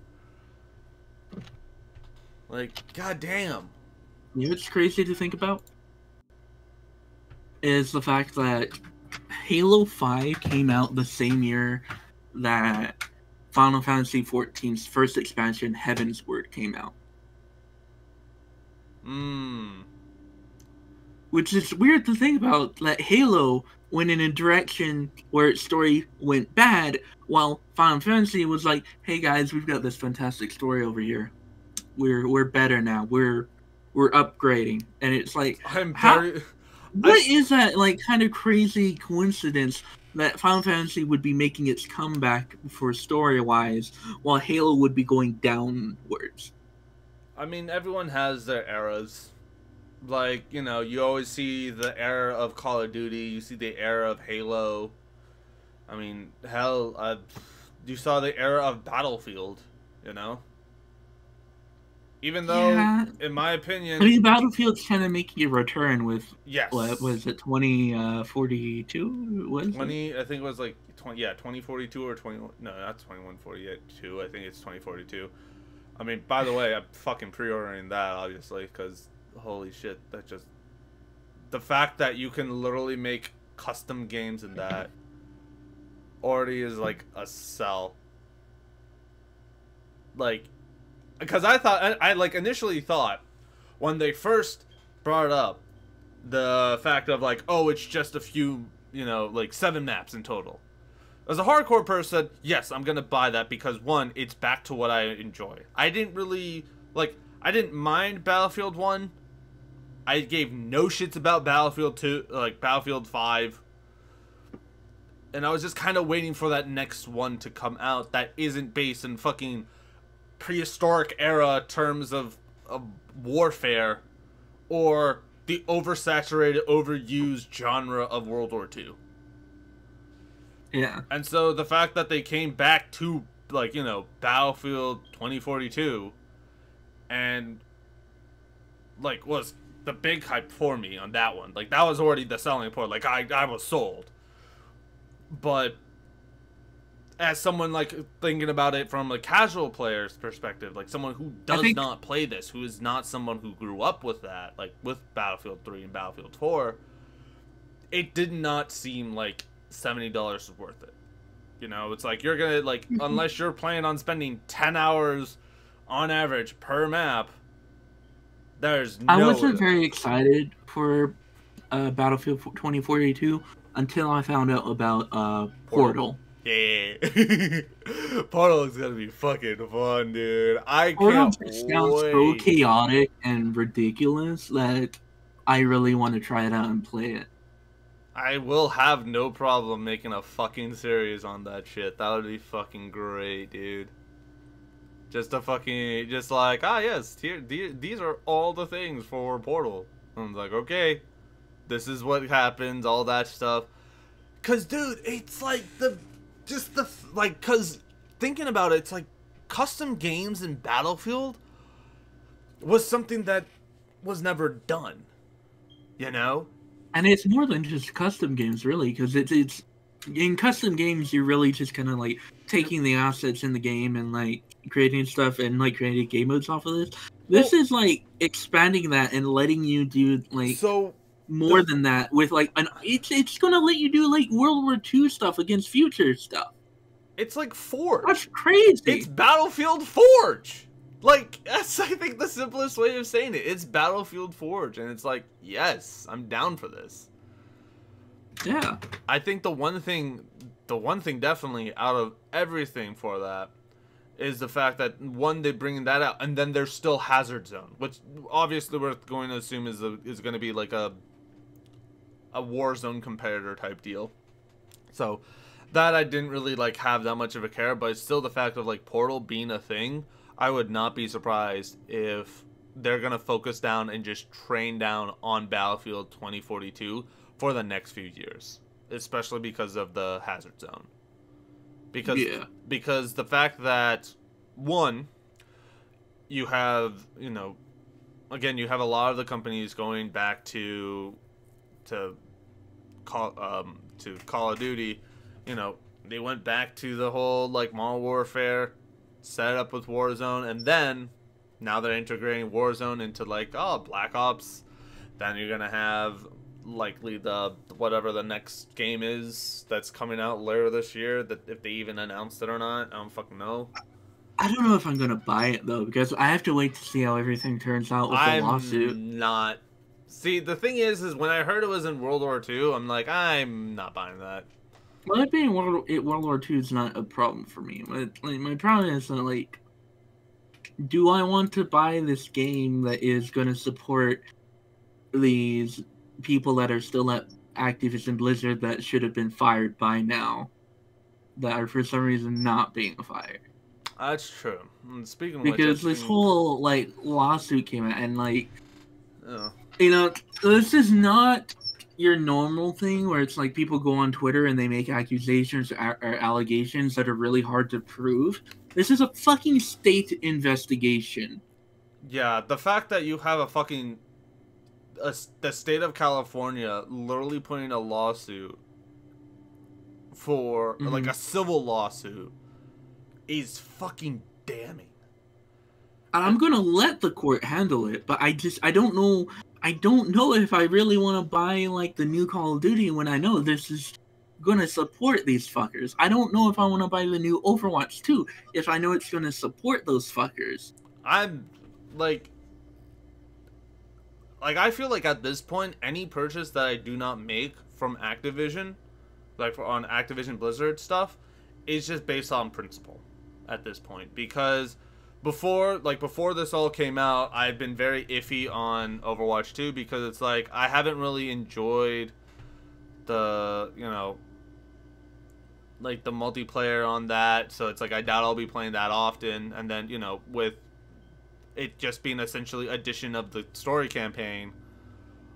Like, goddamn. You know what's crazy to think about? Is the fact that Halo 5 came out the same year that Final Fantasy XIV's first expansion, Heavensward, came out. Which is weird to think about, that Halo went in a direction where its story went bad, while Final Fantasy was like, hey guys, we've got this fantastic story over here. We're better now. We're upgrading. And it's like, what is that, like, kind of crazy coincidence that Final Fantasy would be making its comeback for story-wise, while Halo would be going downwards? I mean, everyone has their eras. Like, you know, you always see the era of Call of Duty, you see the era of Halo. I mean, hell, you saw the era of Battlefield, you know? Even though, yeah, in my opinion... I mean, Battlefield's kind of making a return with... Yes. What was it, 2042? What is 20, it? I think it was like, 2042 or 21... No, not 2142. I think it's 2042. I mean, by the way, I'm fucking pre-ordering that, obviously, because holy shit, that just... The fact that you can literally make custom games in that already is like a sell. Like... Because I like initially thought when they first brought up the fact of like, oh, it's just a few, you know, like 7 maps in total. As a hardcore person, yes, I'm gonna buy that because one, it's back to what I enjoy. I didn't really like, I didn't mind Battlefield 1. I gave no shits about Battlefield 2, like Battlefield 5. And I was just kind of waiting for that next one to come out that isn't based in fucking prehistoric era terms of warfare or the oversaturated, overused genre of World War II. Yeah. And so the fact that they came back to, like, you know, Battlefield 2042 and, like, was the big hype for me on that one. Like, that was already the selling point. Like, I was sold. But as someone, like, thinking about it from a casual player's perspective, like someone who does not play this, who is not someone who grew up with that, like with Battlefield 3 and Battlefield 4, it did not seem like $70 was worth it. You know, it's like you're gonna, like, unless you're planning on spending 10 hours on average per map, there's no... I wasn't very excited for Battlefield 2042 until I found out about Portal. Yeah. Portal is gonna be fucking fun, dude. Portal just sounds so chaotic and ridiculous that I really want to try it out and play it. I will have no problem making a fucking series on that shit. That would be fucking great, dude. Just like, yes, here, these are all the things for Portal. And I'm like, okay, this is what happens, all that stuff. Cause, dude, it's like cause thinking about it, it's like custom games in Battlefield was something that was never done, you know? And it's more than just custom games, really, because it's in custom games, you're really just kind of like taking the assets in the game and like creating stuff and like creating game modes off of this. This is like expanding that and letting you do like more than that with like it's gonna let you do like World War II stuff against future stuff. It's like Forge. That's crazy. It's Battlefield Forge. Like, that's, I think, the simplest way of saying it. It's Battlefield Forge, and it's like, yes, I'm down for this. Yeah. I think the one thing definitely out of everything for that is the fact that, one, they're bringing that out, and then there's still Hazard Zone, which obviously we're going to assume is going to be like a Warzone competitor type deal. So that I didn't really like have that much of a care, but it's still the fact of like Portal being a thing. I would not be surprised if they're going to focus down and just train down on Battlefield 2042 for the next few years, especially because of the Hazard Zone. Because the fact that, one, you have, you know, again, you have a lot of the companies going back to Call of Duty. You know, they went back to the whole like Modern Warfare, set it up with Warzone, and then now they're integrating Warzone into like Black Ops. Then you're gonna have likely the whatever the next game is that's coming out later this year, that if they even announced it or not, I don't fucking know. I don't know if I'm gonna buy it though, because I have to wait to see how everything turns out with the lawsuit. I'm not. See, the thing is when I heard it was in World War II, I'm like, I'm not buying that. Well, it being World War II is not a problem for me. My problem is that, like, do I want to buy this game that is going to support these people that are still at Activision Blizzard that should have been fired by now, that are for some reason not being fired? That's true. Speaking of because this whole like lawsuit came out, and like, you know, this is not your normal thing where it's like people go on Twitter and they make accusations or allegations that are really hard to prove. This is a fucking state investigation. Yeah, the fact that you have a fucking the state of California literally putting a lawsuit for like a civil lawsuit is fucking damning. I'm gonna let the court handle it, but I don't know. I don't know if I really want to buy like the new Call of Duty when I know this is gonna support these fuckers. I don't know if I want to buy the new Overwatch 2 if I know it's gonna support those fuckers. I'm like I feel like at this point, any purchase that I do not make from Activision, like on Activision Blizzard stuff, is just based on principle at this point. Because before this all came out, I've been very iffy on Overwatch 2 because it's like I haven't really enjoyed the, you know, like the multiplayer on that, so it's like I doubt I'll be playing that often. And then with it just being essentially addition of the story campaign,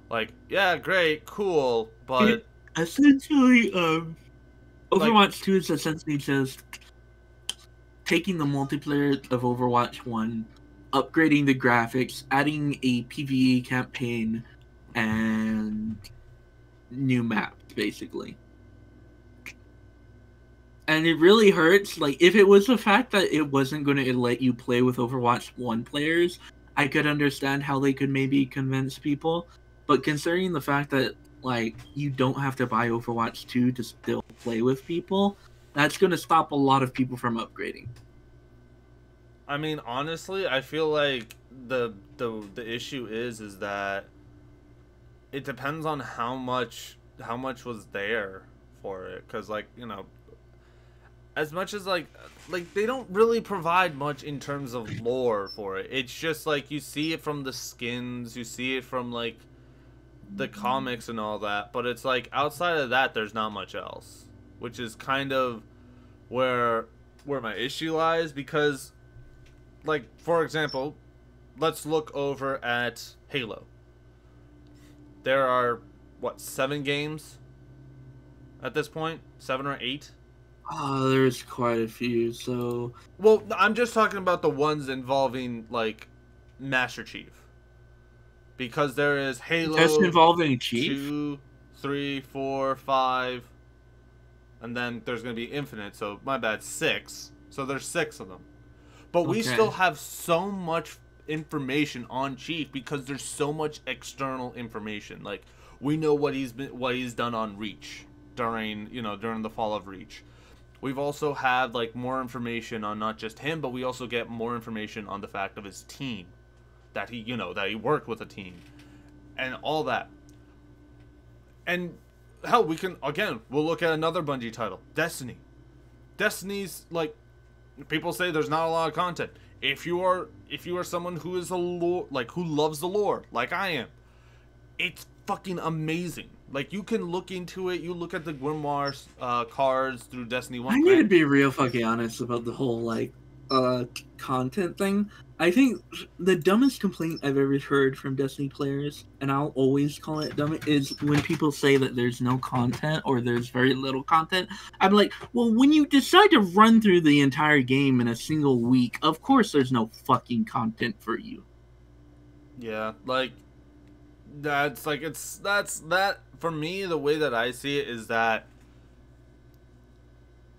like yeah, great, cool, but essentially, like Overwatch 2 is essentially just taking the multiplayer of Overwatch 1, upgrading the graphics, adding a PvE campaign, and new maps, basically. And it really hurts. Like, if it was the fact that it wasn't going to let you play with Overwatch 1 players, I could understand how they could maybe convince people. But considering the fact that, like, you don't have to buy Overwatch 2 to still play with people, that's going to stop a lot of people from upgrading. I mean, honestly, I feel like the issue is that it depends on how much was there for it, because like as much as like they don't really provide much in terms of lore for it. It's just like you see it from the skins, you see it from like the comics and all that, but it's like outside of that there's not much else, which is kind of where my issue lies. Because like, for example, let's look over at Halo. There are, what, 7 games at this point? 7 or 8? There's quite a few, so... Well, I'm just talking about the ones involving, like, Master Chief. Because there is Halo... Just involving Chief? 2, 3, 4, 5... And then there's going to be Infinite, so my bad, 6. So there's 6 of them. But we still have so much information on Chief because there's so much external information. Like, we know what he's done on Reach during the fall of Reach. We've also had like more information on not just him, but we also get more information on the fact of his team, that he worked with a team and all that. And hell, we'll look at another Bungie title, Destiny. Destiny's, like, people say there's not a lot of content. If you are someone who is who loves the lore, like I am, it's fucking amazing. Like, you can look into it. You look at the Grimoire cards through Destiny 1. I need to be real fucking honest about the whole, like, content thing. I think the dumbest complaint I've ever heard from Destiny players, and I'll always call it dumb, is when people say that there's no content or there's very little content. I'm like, well, when you decide to run through the entire game in a single week, of course there's no fucking content for you. Yeah, like, that's that for me. The way that I see it is that,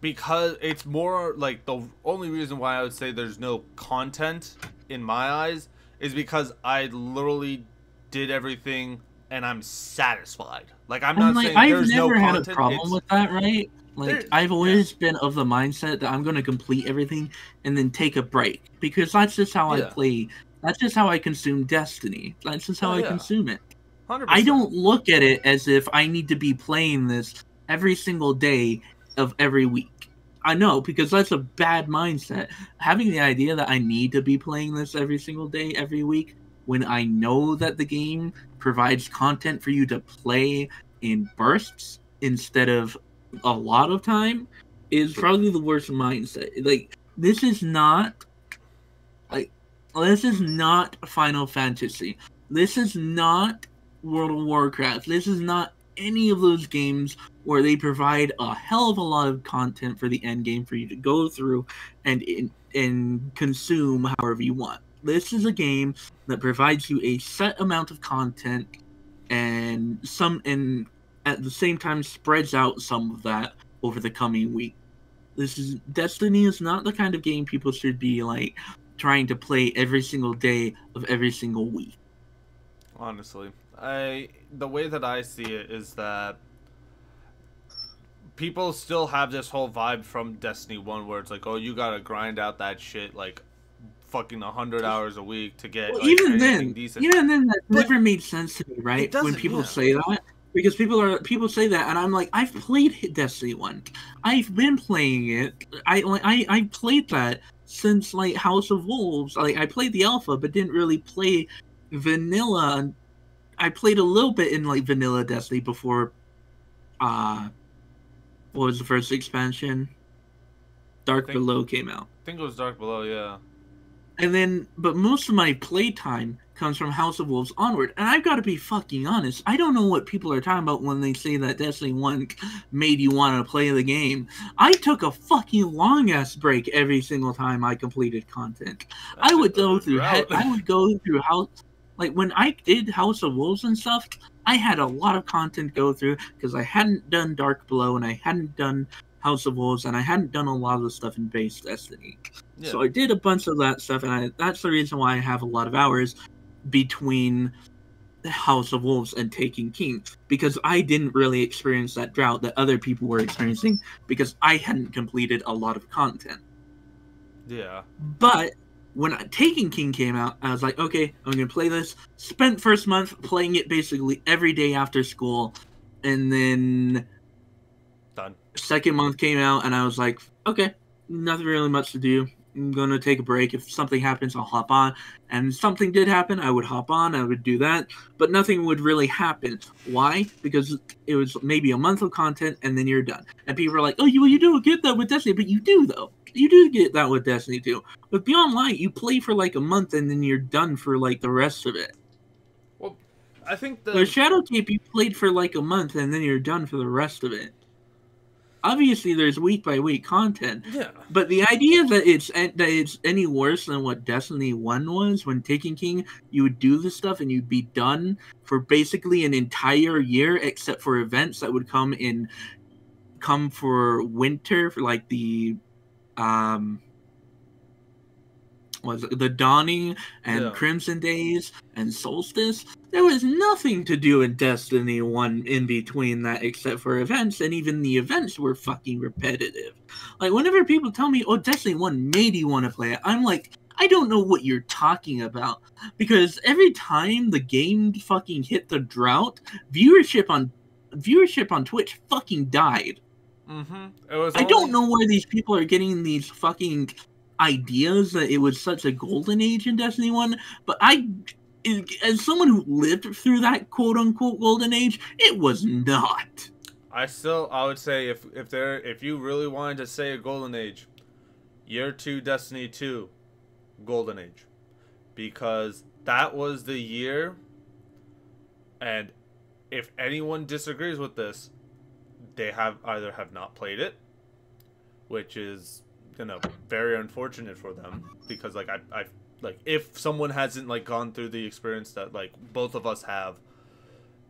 because it's more like, the only reason why I would say there's no content in my eyes is because I literally did everything and I'm satisfied. Like, I'm not saying there's no content. I've never had a problem with that, right? Like, I've always been of the mindset that I'm going to complete everything and then take a break, because that's just how I play. That's just how I consume Destiny. That's just how I consume it. 100%. I don't look at it as if I need to be playing this every single day of every week. I know, because that's a bad mindset. Having the idea that I need to be playing this every single day, every week, when I know that the game provides content for you to play in bursts instead of a lot of time, is probably the worst mindset. Like, this is not Final Fantasy. This is not World of Warcraft. This is not any of those games where they provide a hell of a lot of content for the end game for you to go through and consume however you want. This is a game that provides you a set amount of content and at the same time spreads out some of that over the coming week. Destiny is not the kind of game people should be like trying to play every single day of every single week. Honestly, the way that I see it is that people still have this whole vibe from Destiny 1 where it's like, oh, you gotta grind out that shit like fucking 100 hours a week to get even then that never made sense to me, right? When people say that, because people say that, and I'm like, I've played Destiny 1. I've been playing it. I played that since like House of Wolves. Like, I played the alpha, but didn't really play vanilla. I played a little bit in like vanilla Destiny before What was the first expansion? Dark Below came out. I think it was Dark Below, yeah. And then, but most of my playtime comes from House of Wolves onward. And I've got to be fucking honest. I don't know what people are talking about when they say that Destiny 1 made you want to play the game. I took a fucking long ass break every single time I completed content. I would go through House, like when I did House of Wolves and stuff, I had a lot of content go through because I hadn't done Dark Below and I hadn't done House of Wolves, and I hadn't done a lot of the stuff in base Destiny. Yeah. So I did a bunch of that stuff, and that's the reason why I have a lot of hours between House of Wolves and Taken King, because I didn't really experience that drought that other people were experiencing, because I hadn't completed a lot of content. Yeah. But when Taken King came out, I was like, okay, I'm going to play this. Spent first month playing it basically every day after school, and then... Done. Second month came out, and I was like, okay, nothing really much to do. I'm going to take a break. If something happens, I'll hop on. And something did happen, I would hop on, I would do that. But nothing would really happen. Why? Because it was maybe a month of content, and then you're done. And people are like, oh, you don't get that with Destiny. But you do, though. You do get that with Destiny, too. With Beyond Light, you play for like a month, and then you're done for like the rest of it. Well, I think the... With Shadowkeep, you played for like a month, and then you're done for the rest of it. Obviously, there's week-by-week content. Yeah. But the idea that it's any worse than what Destiny 1 was, when Taken King, you would do this stuff and you'd be done for basically an entire year, except for events that would come for winter, for like the the Dawning and Crimson Days and Solstice. There was nothing to do in Destiny 1 in between that except for events, and even the events were fucking repetitive. Like, whenever people tell me, oh, Destiny 1 made you want to play it, I'm like, I don't know what you're talking about. Because every time the game fucking hit the drought, viewership on Twitch fucking died. Mm-hmm. I don't know where these people are getting these fucking ideas that it was such a golden age in Destiny 1, but as someone who lived through that quote-unquote golden age, it was not. I would say if you really wanted to say a golden age, year 2 Destiny 2 golden age, because that was the year, and if anyone disagrees with this, they either have not played it, which is, you know, very unfortunate for them, because like I like, if someone hasn't like gone through the experience that like both of us have,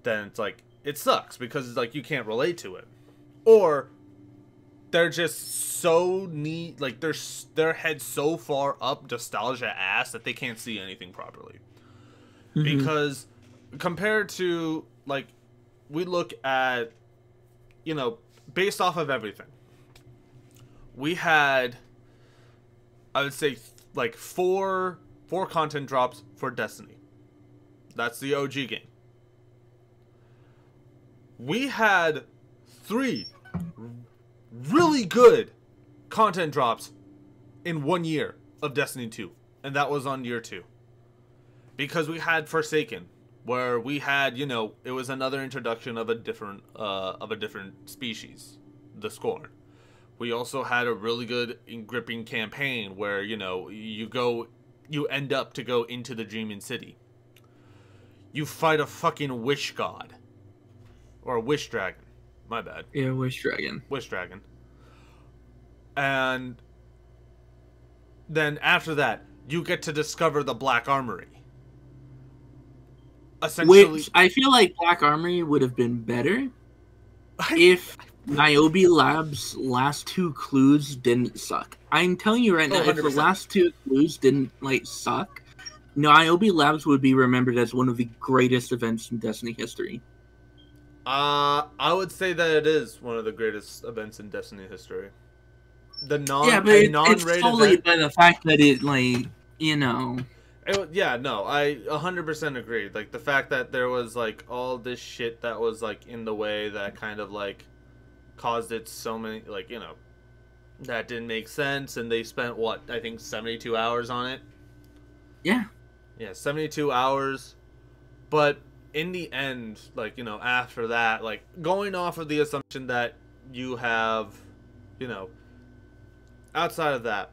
then it's like, it sucks because it's like you can't relate to it, or they're just so neat, like their head so far up nostalgia ass that they can't see anything properly. Mm-hmm. Because compared to, like, we look at, you know, based off of everything, we had, I would say, like four content drops for Destiny. That's the OG game. We had 3 really good content drops in 1 year of Destiny 2, and that was on year 2. Because we had Forsaken, where we had, you know, it was another introduction of a different species, the Scorn. We also had a really good and gripping campaign where, you know, you end up to go into the Dreaming City. You fight a fucking wish god. Or a wish dragon. My bad. Yeah, wish dragon. Wish dragon. And then after that, you get to discover the Black Armory. Essentially, which I feel like Black Armory would have been better if Niobe Labs' last 2 clues didn't suck. I'm telling you right now, 100%. If the last 2 clues didn't like suck, Niobe Labs would be remembered as one of the greatest events in Destiny history. I would say that it is one of the greatest events in Destiny history. It's solely by the fact that it, like, you know. I 100% agree. Like, the fact that there was, like, all this shit that was, like, in the way that kind of, like, caused it so many, like, you know, that didn't make sense, and they spent, what, I think 72 hours on it? Yeah. Yeah, 72 hours. But in the end, like, you know, after that, like, going off of the assumption that you have, you know, outside of that,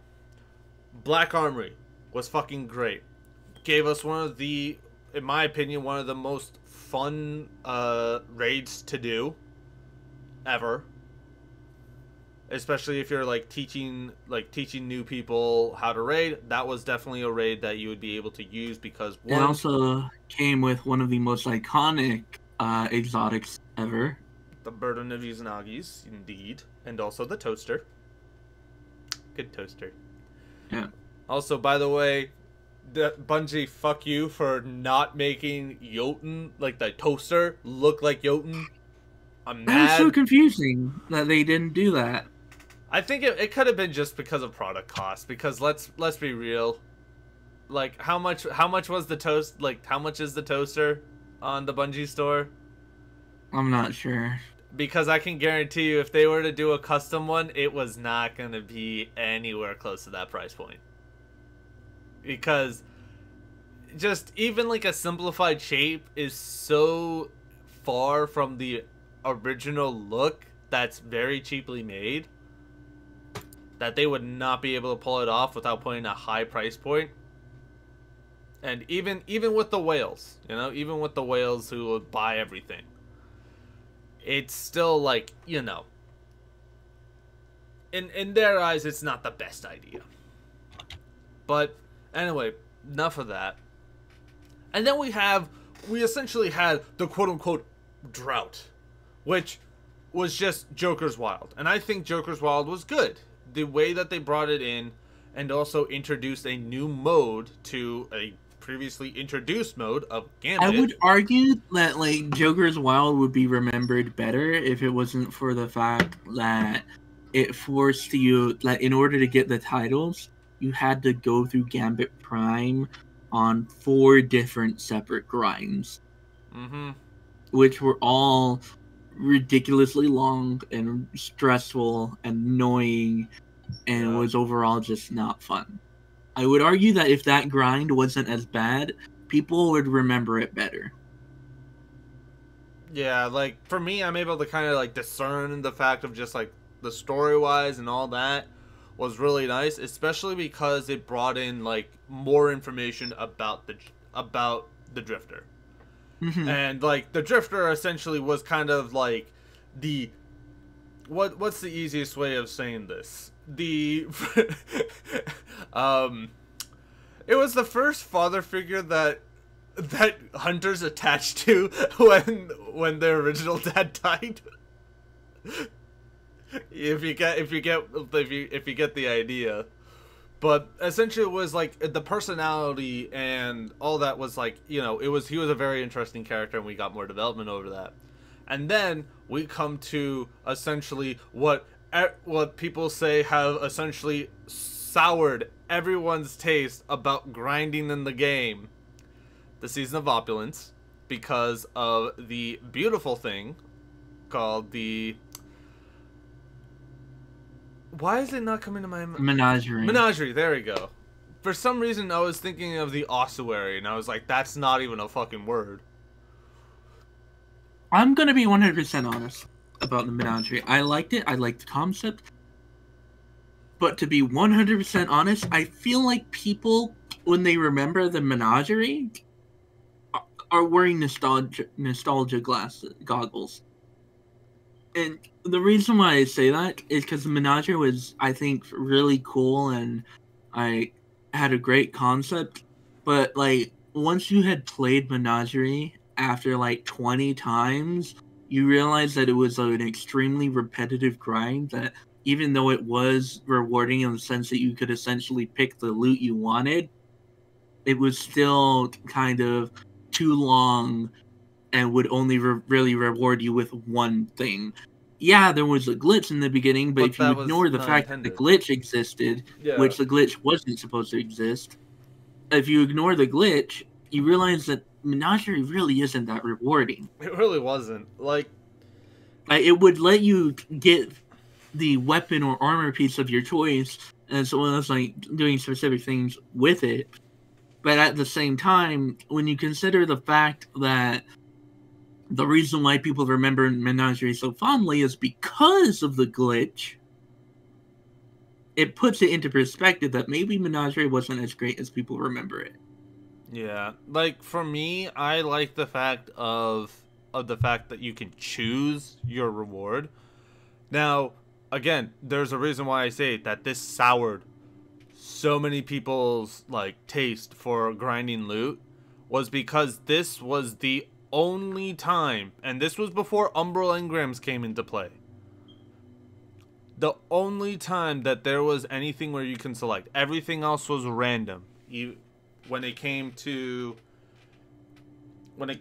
Black Armory was fucking great. Gave us one of the, in my opinion, one of the most fun raids to do ever. Especially if you're like teaching new people how to raid. That was definitely a raid that you would be able to use because it also came with one of the most iconic exotics ever. The Burden of Izanagi's, indeed. And also the toaster. Good toaster. Yeah. Also, by the way, Bungie, fuck you for not making Jotun, like the toaster, look like Jotun. I'm mad. That was so confusing that they didn't do that. I think it could have been just because of product cost. Because let's be real, like how much was the toast? Like how much is the toaster on the Bungie store? I'm not sure. Because I can guarantee you, if they were to do a custom one, it was not going to be anywhere close to that price point. Because just even like a simplified shape is so far from the original look that's very cheaply made that they would not be able to pull it off without putting a high price point. And even with the whales, you know, even with the whales who would buy everything, it's still like, you know, in their eyes, it's not the best idea. But anyway, enough of that. And then we essentially had the quote-unquote drought, which was just Joker's Wild. And I think Joker's Wild was good. The way that they brought it in and also introduced a new mode to a previously introduced mode of Gambit. I would argue that like Joker's Wild would be remembered better if it wasn't for the fact that it forced you, that in order to get the titles, you had to go through Gambit Prime on 4 different separate grinds. Mm-hmm. Which were all ridiculously long and stressful and annoying, and was overall just not fun. I would argue that if that grind wasn't as bad, people would remember it better. Yeah, like, for me, I'm able to kind of, like, discern the fact of just, like, the story-wise and all that was really nice, especially because it brought in, like, more information about the Drifter. Mm-hmm. And, like, the Drifter essentially was kind of, like, the... What's the easiest way of saying this? It was the first father figure that hunters attached to when their original dad died. if you get the idea. But essentially it was like the personality and all that was like, you know, he was a very interesting character and we got more development over that. And then we come to essentially what people say have essentially soured everyone's taste about grinding in the game, the Season of Opulence, because of the beautiful thing called the... Why is it not coming to my... Menagerie. Menagerie, there we go. For some reason, I was thinking of the ossuary, and I was like, that's not even a fucking word. I'm gonna be 100% honest about the Menagerie. I liked it. I liked the concept. But to be 100% honest, I feel like people, when they remember the Menagerie, are wearing nostalgia goggles. And the reason why I say that is because the Menagerie was, I think, really cool and I had a great concept. But, like, once you had played Menagerie after, like, 20 times, you realize that it was an extremely repetitive grind that, even though it was rewarding in the sense that you could essentially pick the loot you wanted, it was still kind of too long and would only really reward you with one thing. Yeah, there was a glitch in the beginning, but if you ignore the fact that the glitch existed, which the glitch wasn't supposed to exist, if you ignore the glitch, you realize that Menagerie really isn't that rewarding. It really wasn't. Like, it would let you get the weapon or armor piece of your choice, as well as like doing specific things with it. But at the same time, when you consider the fact that the reason why people remember Menagerie so fondly is because of the glitch. It puts it into perspective that maybe Menagerie wasn't as great as people remember it. Yeah, like for me, I like the fact of the fact that you can choose your reward. Now, again, there's a reason why I say that this soured so many people's like taste for grinding loot, was because this was the only time, and this was before Umbral engrams came into play, the only time that there was anything where you can select. Everything else was random. When it came to I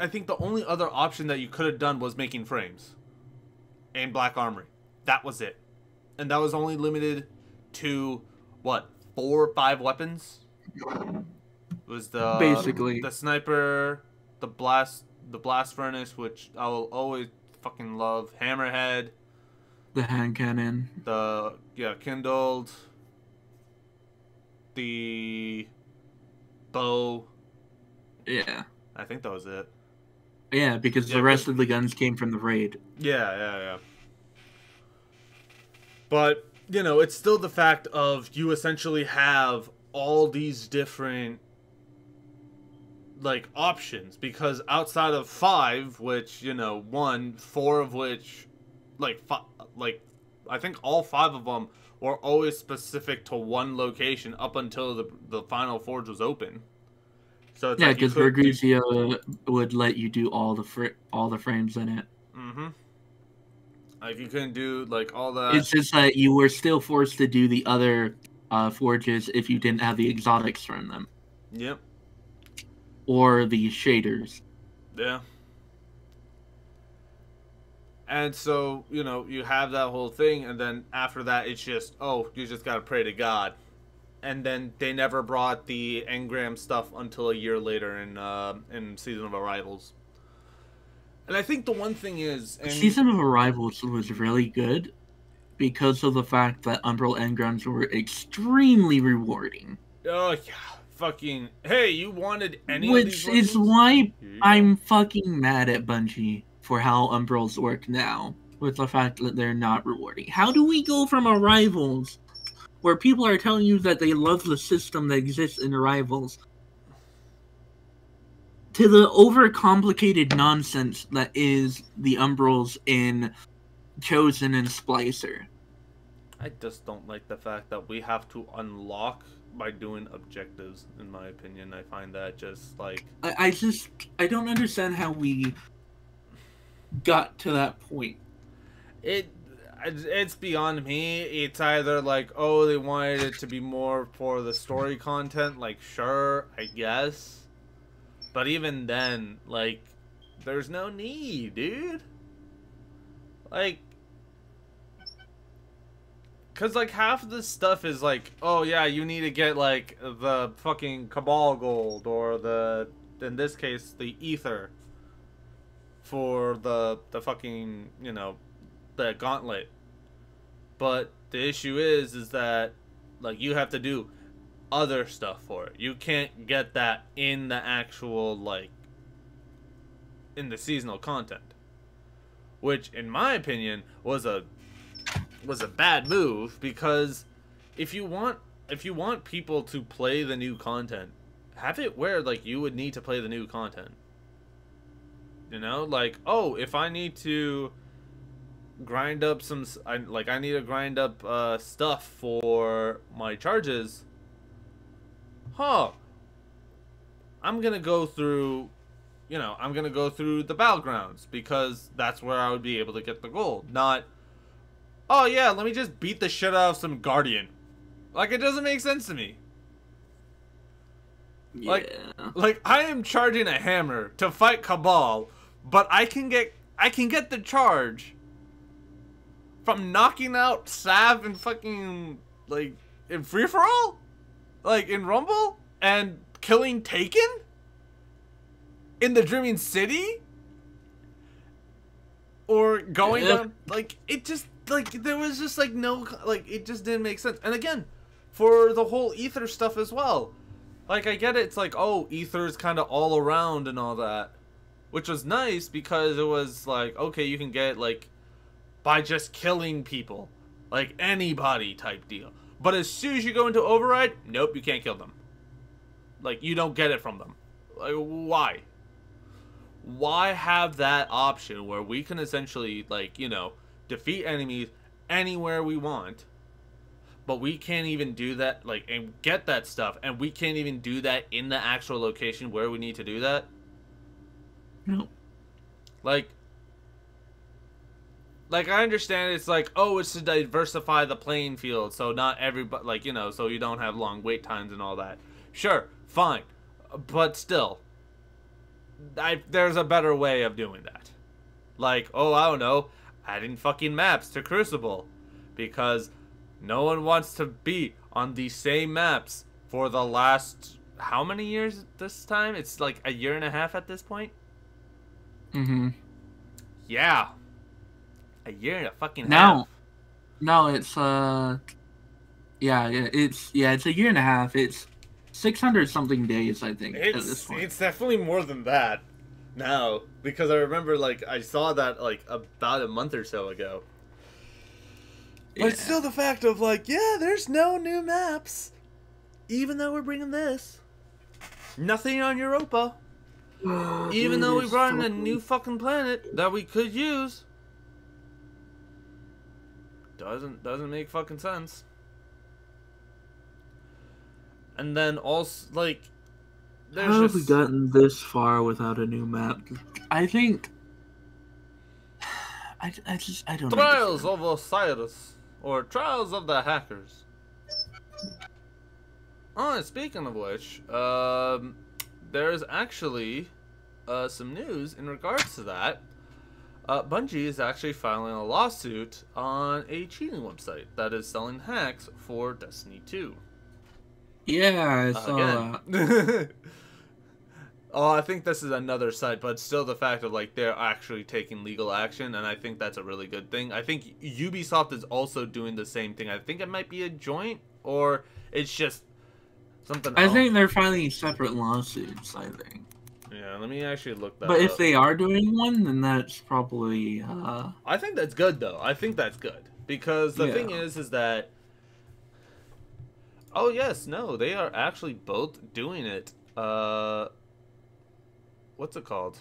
think the only other option that you could have done was making frames and Black Armory. That was it. And that was only limited to what, 4 or 5 weapons? It was Basically the sniper, the blast furnace, which I will always fucking love, hammerhead, the hand cannon, the kindled, the bow. Yeah. I think that was it. Yeah, because the rest of the guns came from the raid. Yeah. But, you know, it's still the fact of you essentially have all these different, like, options. Because outside of 5, which, you know, 4 of which, I think all 5 of them were always specific to one location up until the final forge was open. So it's because Verguzia would let you do all the frames in it. Mm-hmm. Like, you couldn't do, like, all that. It's just that you were still forced to do the other forges if you didn't have the exotics from them. Yep. Or the shaders. Yeah. And so, you know, you have that whole thing, and then after that, it's just, oh, you just gotta pray to God. And then they never brought the engram stuff until a year later in Season of Arrivals. And I think the one thing is... Season of Arrivals was really good because of the fact that Umbral engrams were extremely rewarding. Oh, yeah. Fucking... Hey, you wanted any of these Which is why I'm fucking mad at Bungie for how Umbrals work now, with the fact that they're not rewarding. How do we go from Arrivals, where people are telling you that they love the system that exists in Arrivals, to the overcomplicated nonsense that is the Umbrals in Chosen and Splicer? I just don't like the fact that we have to unlock by doing objectives, in my opinion. I find that just, like... I don't understand how we got to that point. It's beyond me. It's either like, oh, they wanted it to be more for the story content. Like, sure, I guess. But even then, like, there's no need, dude. Like, because, like, half of this stuff is like, oh, yeah, you need to get, like, the fucking Cabal Gold or in this case, the Ether for the fucking, you know, the gauntlet. But the issue is that, like, you have to do other stuff for it. You can't get that in the actual, like, in the seasonal content, which in my opinion was a bad move, because if you want people to play the new content, have it where, like, you would need to play the new content. You know, like, oh, if I need to grind up I need to grind up stuff for my charges. I'm gonna go through, you know, I'm gonna go through the battlegrounds because that's where I would be able to get the gold. Not, oh yeah, let me just beat the shit out of some guardian. Like, it doesn't make sense to me. Yeah. Like I am charging a hammer to fight Cabal, but I can get the charge from knocking out Sav and fucking, like, in free for all, like in Rumble, and killing Taken in the Dreaming City, or going down, like, it just, like, there was just, like, no, like, it just didn't make sense. And again, for the whole Ether stuff as well, like, I get it, it's like, oh, Ether is kind of all around and all that, which was nice because it was like, okay, you can get like by just killing people, like anybody type deal. But as soon as you go into override, nope, you can't kill them. Like, you don't get it from them. Like, why? Why have that option where we can essentially, like, you know, defeat enemies anywhere we want, but we can't even do that, like, and get that stuff, and we can't even do that in the actual location where we need to do that? No. Like, I understand it's like, oh, it's to diversify the playing field, so not everybody, like, you know, so you don't have long wait times and all that. Sure, fine. But still, there's a better way of doing that. Like, oh, I don't know, adding fucking maps to Crucible. Because no one wants to be on the same maps for the last, how many years this time? It's like a year and a half at this point? Mm-hmm. Yeah. A year and a fucking half. half. No, it's it's a year and a half. It's 600 something days, I think. At this point. It's definitely more than that now, because I remember, like, I saw that like about a month or so ago. Yeah. But still, the fact of like, yeah, there's no new maps, even though we're bringing this. Nothing on Europa. Even though we brought in a new fucking planet that we could use. Doesn't make fucking sense. And then also, like, how have we gotten this far without a new map? I think I don't know. Trials of Osiris, or Trials of the Hackers. Oh, speaking of which, there's actually some news in regards to that. Bungie is actually filing a lawsuit on a cheating website that is selling hacks for Destiny 2. Yeah, I saw that. Oh, I think this is another site, but still the fact of, like, they're actually taking legal action, and I think that's a really good thing. I think Ubisoft is also doing the same thing. I think it might be a joint, or it's just something else. I think they're filing separate lawsuits, I think. Yeah, let me actually look that up. But if up. they are doing one, then that's probably... I think that's good, though. I think that's good. Because the thing is that... Oh, yes, no, they are actually both doing it. What's it called?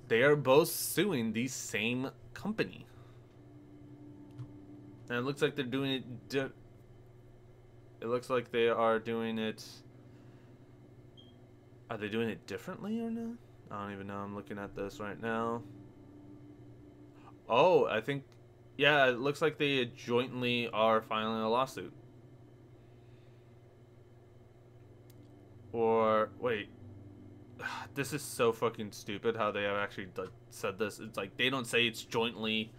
They are both suing the same company. And it looks like they're doing it... It looks like they are doing it... Are they doing it differently or not? I don't even know. I'm looking at this right now. Oh, I think... Yeah, it looks like they jointly are filing a lawsuit. Or... Wait. This is so fucking stupid how they have actually said this. It's like, they don't say it's jointly.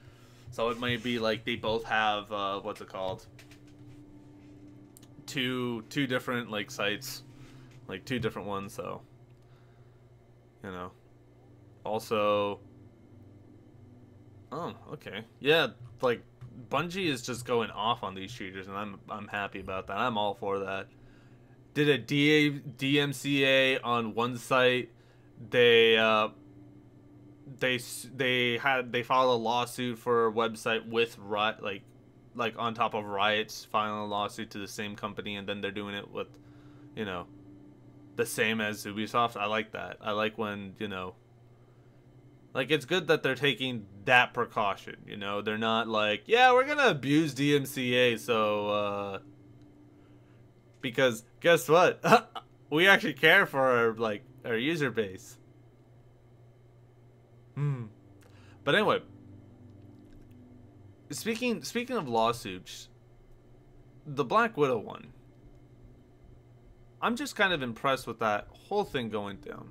So it might be like they both have... what's it called? Two different, like, sites. Like, two different ones, so... You know. Also... Oh, okay. Yeah, like, Bungie is just going off on these cheaters, and I'm happy about that. I'm all for that. Did a DMCA on one site. They filed a lawsuit for a website with like on top of Riot's filing a lawsuit to the same company, and then they're doing it with, you know, the same as Ubisoft. I like that. I like when, you know, like, it's good that they're taking that precaution, you know. They're not like, yeah, we're gonna abuse DMCA, so because guess what? We actually care for our user base. But anyway, speaking of lawsuits, the Black Widow one, I'm just kind of impressed with that whole thing going down.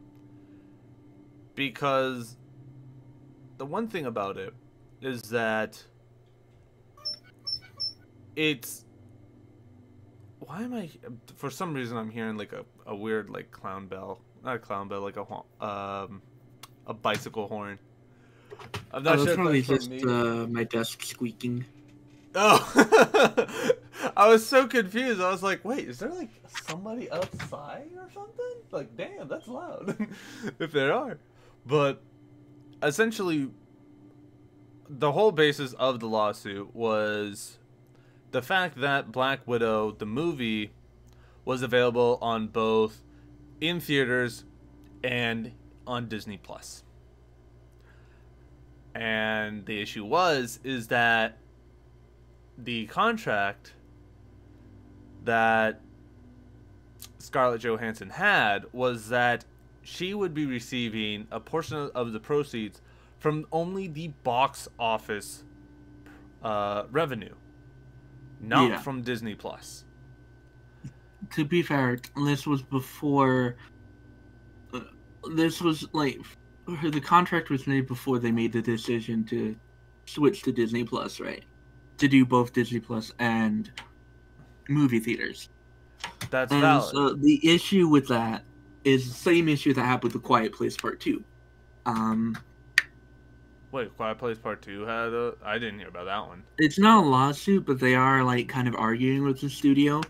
Because the one thing about it is that it's... Why am I... For some reason I'm hearing like a weird like clown bell. Not a clown bell, like a bicycle horn. I'm not sure probably just my desk squeaking. Oh, I was so confused. I was like, wait, is there like somebody outside or something? Like, damn, that's loud. If there are. But essentially, the whole basis of the lawsuit was the fact that Black Widow, the movie, was available on both in theaters and on Disney Plus. And the issue is that the contract that Scarlett Johansson had was that she would be receiving a portion of the proceeds from only the box office revenue, not from Disney Plus. To be fair, this was before. This was like the contract was made before they made the decision to switch to Disney Plus, right? To do both Disney Plus and movie theaters. That's valid. So the issue with that is the same issue that happened with The Quiet Place Part 2. Wait, Quiet Place Part 2 had a... I didn't hear about that one. It's not a lawsuit, but they are like kind of arguing with the studio.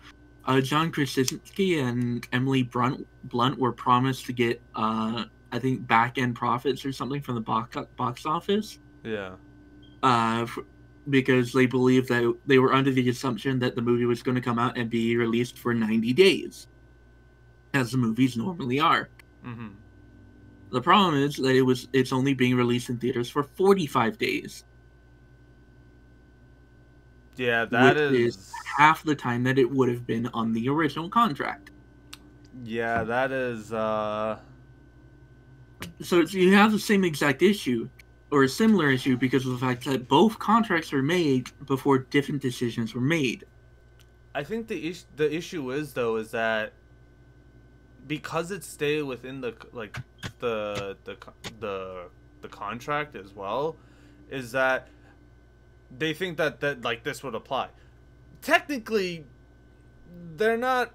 John Krasinski and Emily Blunt were promised to get, I think, back-end profits or something from the box office. Yeah. Because they believed that they were under the assumption that the movie was going to come out and be released for 90 days, as the movies normally are. Mm-hmm. The problem is that it's only being released in theaters for 45 days. Yeah, that is half the time that it would have been on the original contract. Yeah, that is... So you have the same exact issue, or a similar issue, because of the fact that both contracts were made before different decisions were made. I think the issue is, though, is that because it stayed within the contract as well, is that they think that like this would apply. Technically, they're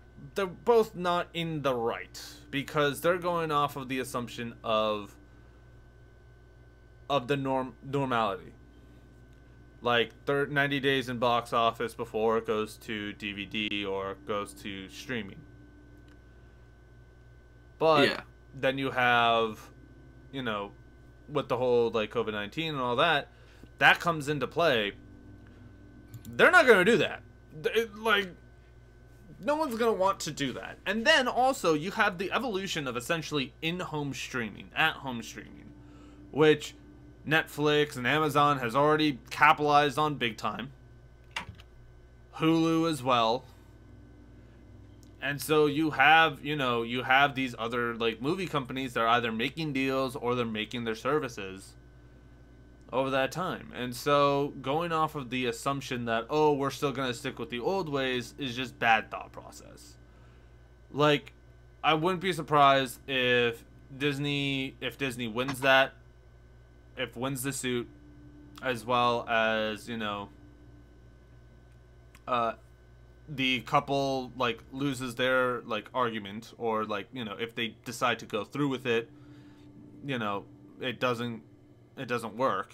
both not in the right, because they're going off of the assumption of the normality. Like 90 days in box office before it goes to DVD or goes to streaming. But then you have, you know, with the whole like COVID-19 and all that comes into play. They're not going to do that. Like, no one's going to want to do that. And then also you have the evolution of essentially in-home streaming, at-home streaming, which Netflix and Amazon has already capitalized on big time. Hulu as well. And so you have these other like movie companies that are either making deals or they're making their services over that time. And so going off of the assumption that, oh, we're still going to stick with the old ways is just bad thought process. Like, I wouldn't be surprised if Disney wins that, wins the suit, as well as, you know, the couple like loses their like argument, or like, you know, if they decide to go through with it, you know, it doesn't work.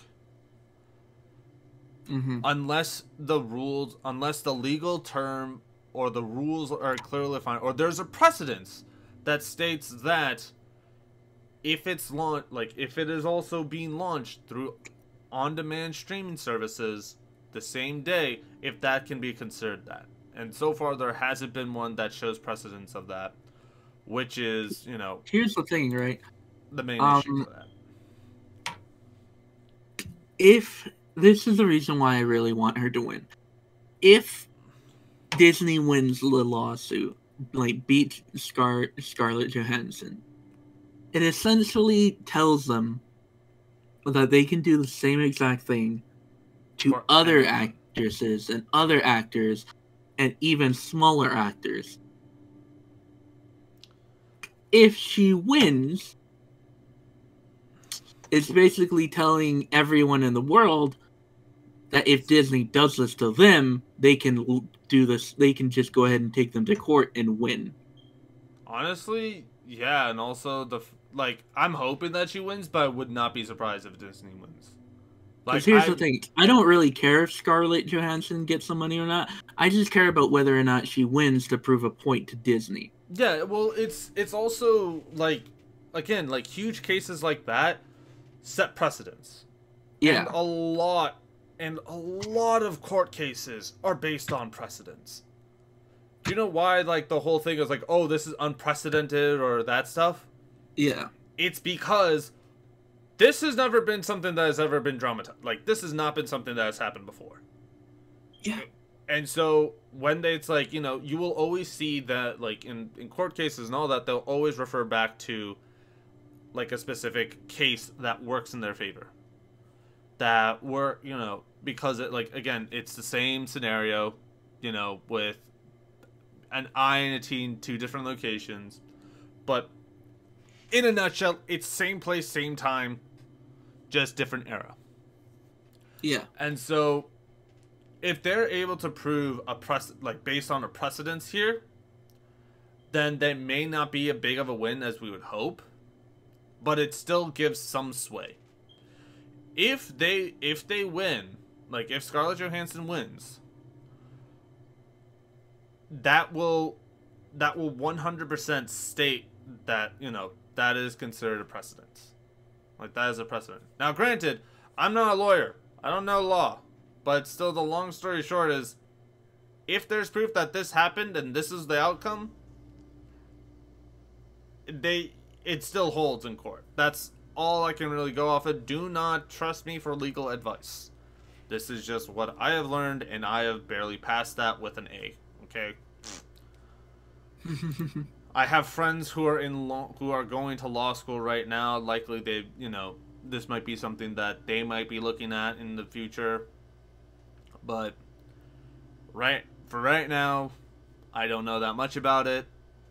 Mm-hmm. Unless the legal term or the rules are clearly defined, or there's a precedence that states that if it is also being launched through on-demand streaming services the same day, if that can be considered that. And so far there hasn't been one that shows precedence of that, which is, you know, here's the thing, right? The main issue for that. If this is the reason why I really want her to win. If Disney wins the lawsuit, like beats Scarlett Johansson, it essentially tells them that they can do the same exact thing to other actresses and other actors and even smaller actors. If she wins, it's basically telling everyone in the world that if Disney does this to them, they can do this. They can just go ahead and take them to court and win. Honestly, yeah, and also I'm hoping that she wins, but I would not be surprised if Disney wins. Because here's the thing, I don't really care if Scarlett Johansson gets some money or not. I just care about whether or not she wins to prove a point to Disney. Yeah, well, it's also like again, like, huge cases like that set precedents. Yeah. And a lot of court cases are based on precedents. Do you know why, like, the whole thing is like, oh, this is unprecedented or that stuff? Yeah. It's because this has never been something that has ever been dramatized. Like, this has not been something that has happened before. Yeah. And so, when it's like, you know, you will always see that, like, in court cases and all that, they'll always refer back to, like, a specific case that works in their favor. That work, you know, because it, like, again, it's the same scenario, you know, with an I and a T in 2 different locations, but in a nutshell, it's same place, same time, just different era. Yeah. And so, if they're able to prove based on a precedence here, then they may not be as big of a win as we would hope, but it still gives some sway. If they win, like if Scarlett Johansson wins, that will 100% state that, you know, that is considered a precedent. Like, that is a precedent. Now, granted, I'm not a lawyer. I don't know law. But still, the long story short is, if there's proof that this happened and this is the outcome, it still holds in court. That's all I can really go off of. Do not trust me for legal advice. This is just what I have learned, and I have barely passed that with an A. Okay? I have friends who are who are going to law school right now. Likely they, you know, this might be something that they might be looking at in the future. But for right now, I don't know that much about it.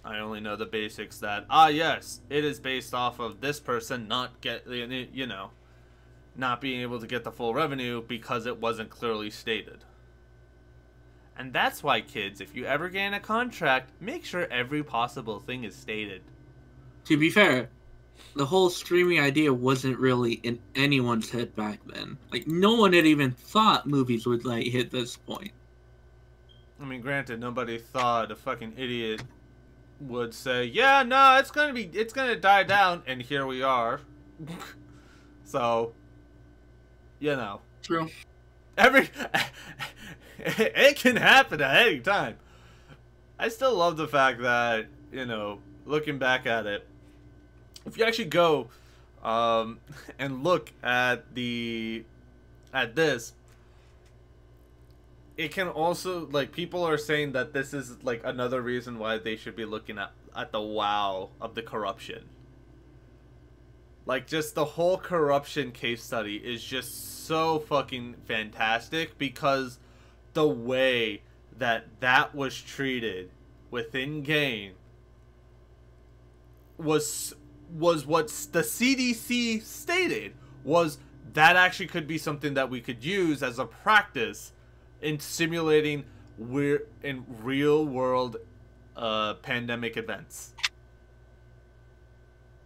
I only know the basics that, yes, it is based off of this person not being able to get the full revenue because it wasn't clearly stated. And that's why, kids, if you ever get in a contract, make sure every possible thing is stated. To be fair, the whole streaming idea wasn't really in anyone's head back then. Like, no one had even thought movies would, like, hit this point. I mean, granted, nobody thought a fucking idiot would say, yeah, no, it's gonna die down, and here we are. So, you know. True. It can happen at any time. I still love the fact that, you know, looking back at it, if you actually go and look at this, it can also, like, people are saying that this is, like, another reason why they should be looking at the wow of the corruption. Like, just the whole corruption case study is just so fucking fantastic, because the way that was treated within game was what the CDC stated, was that actually could be something that we could use as a practice in simulating in real world pandemic events.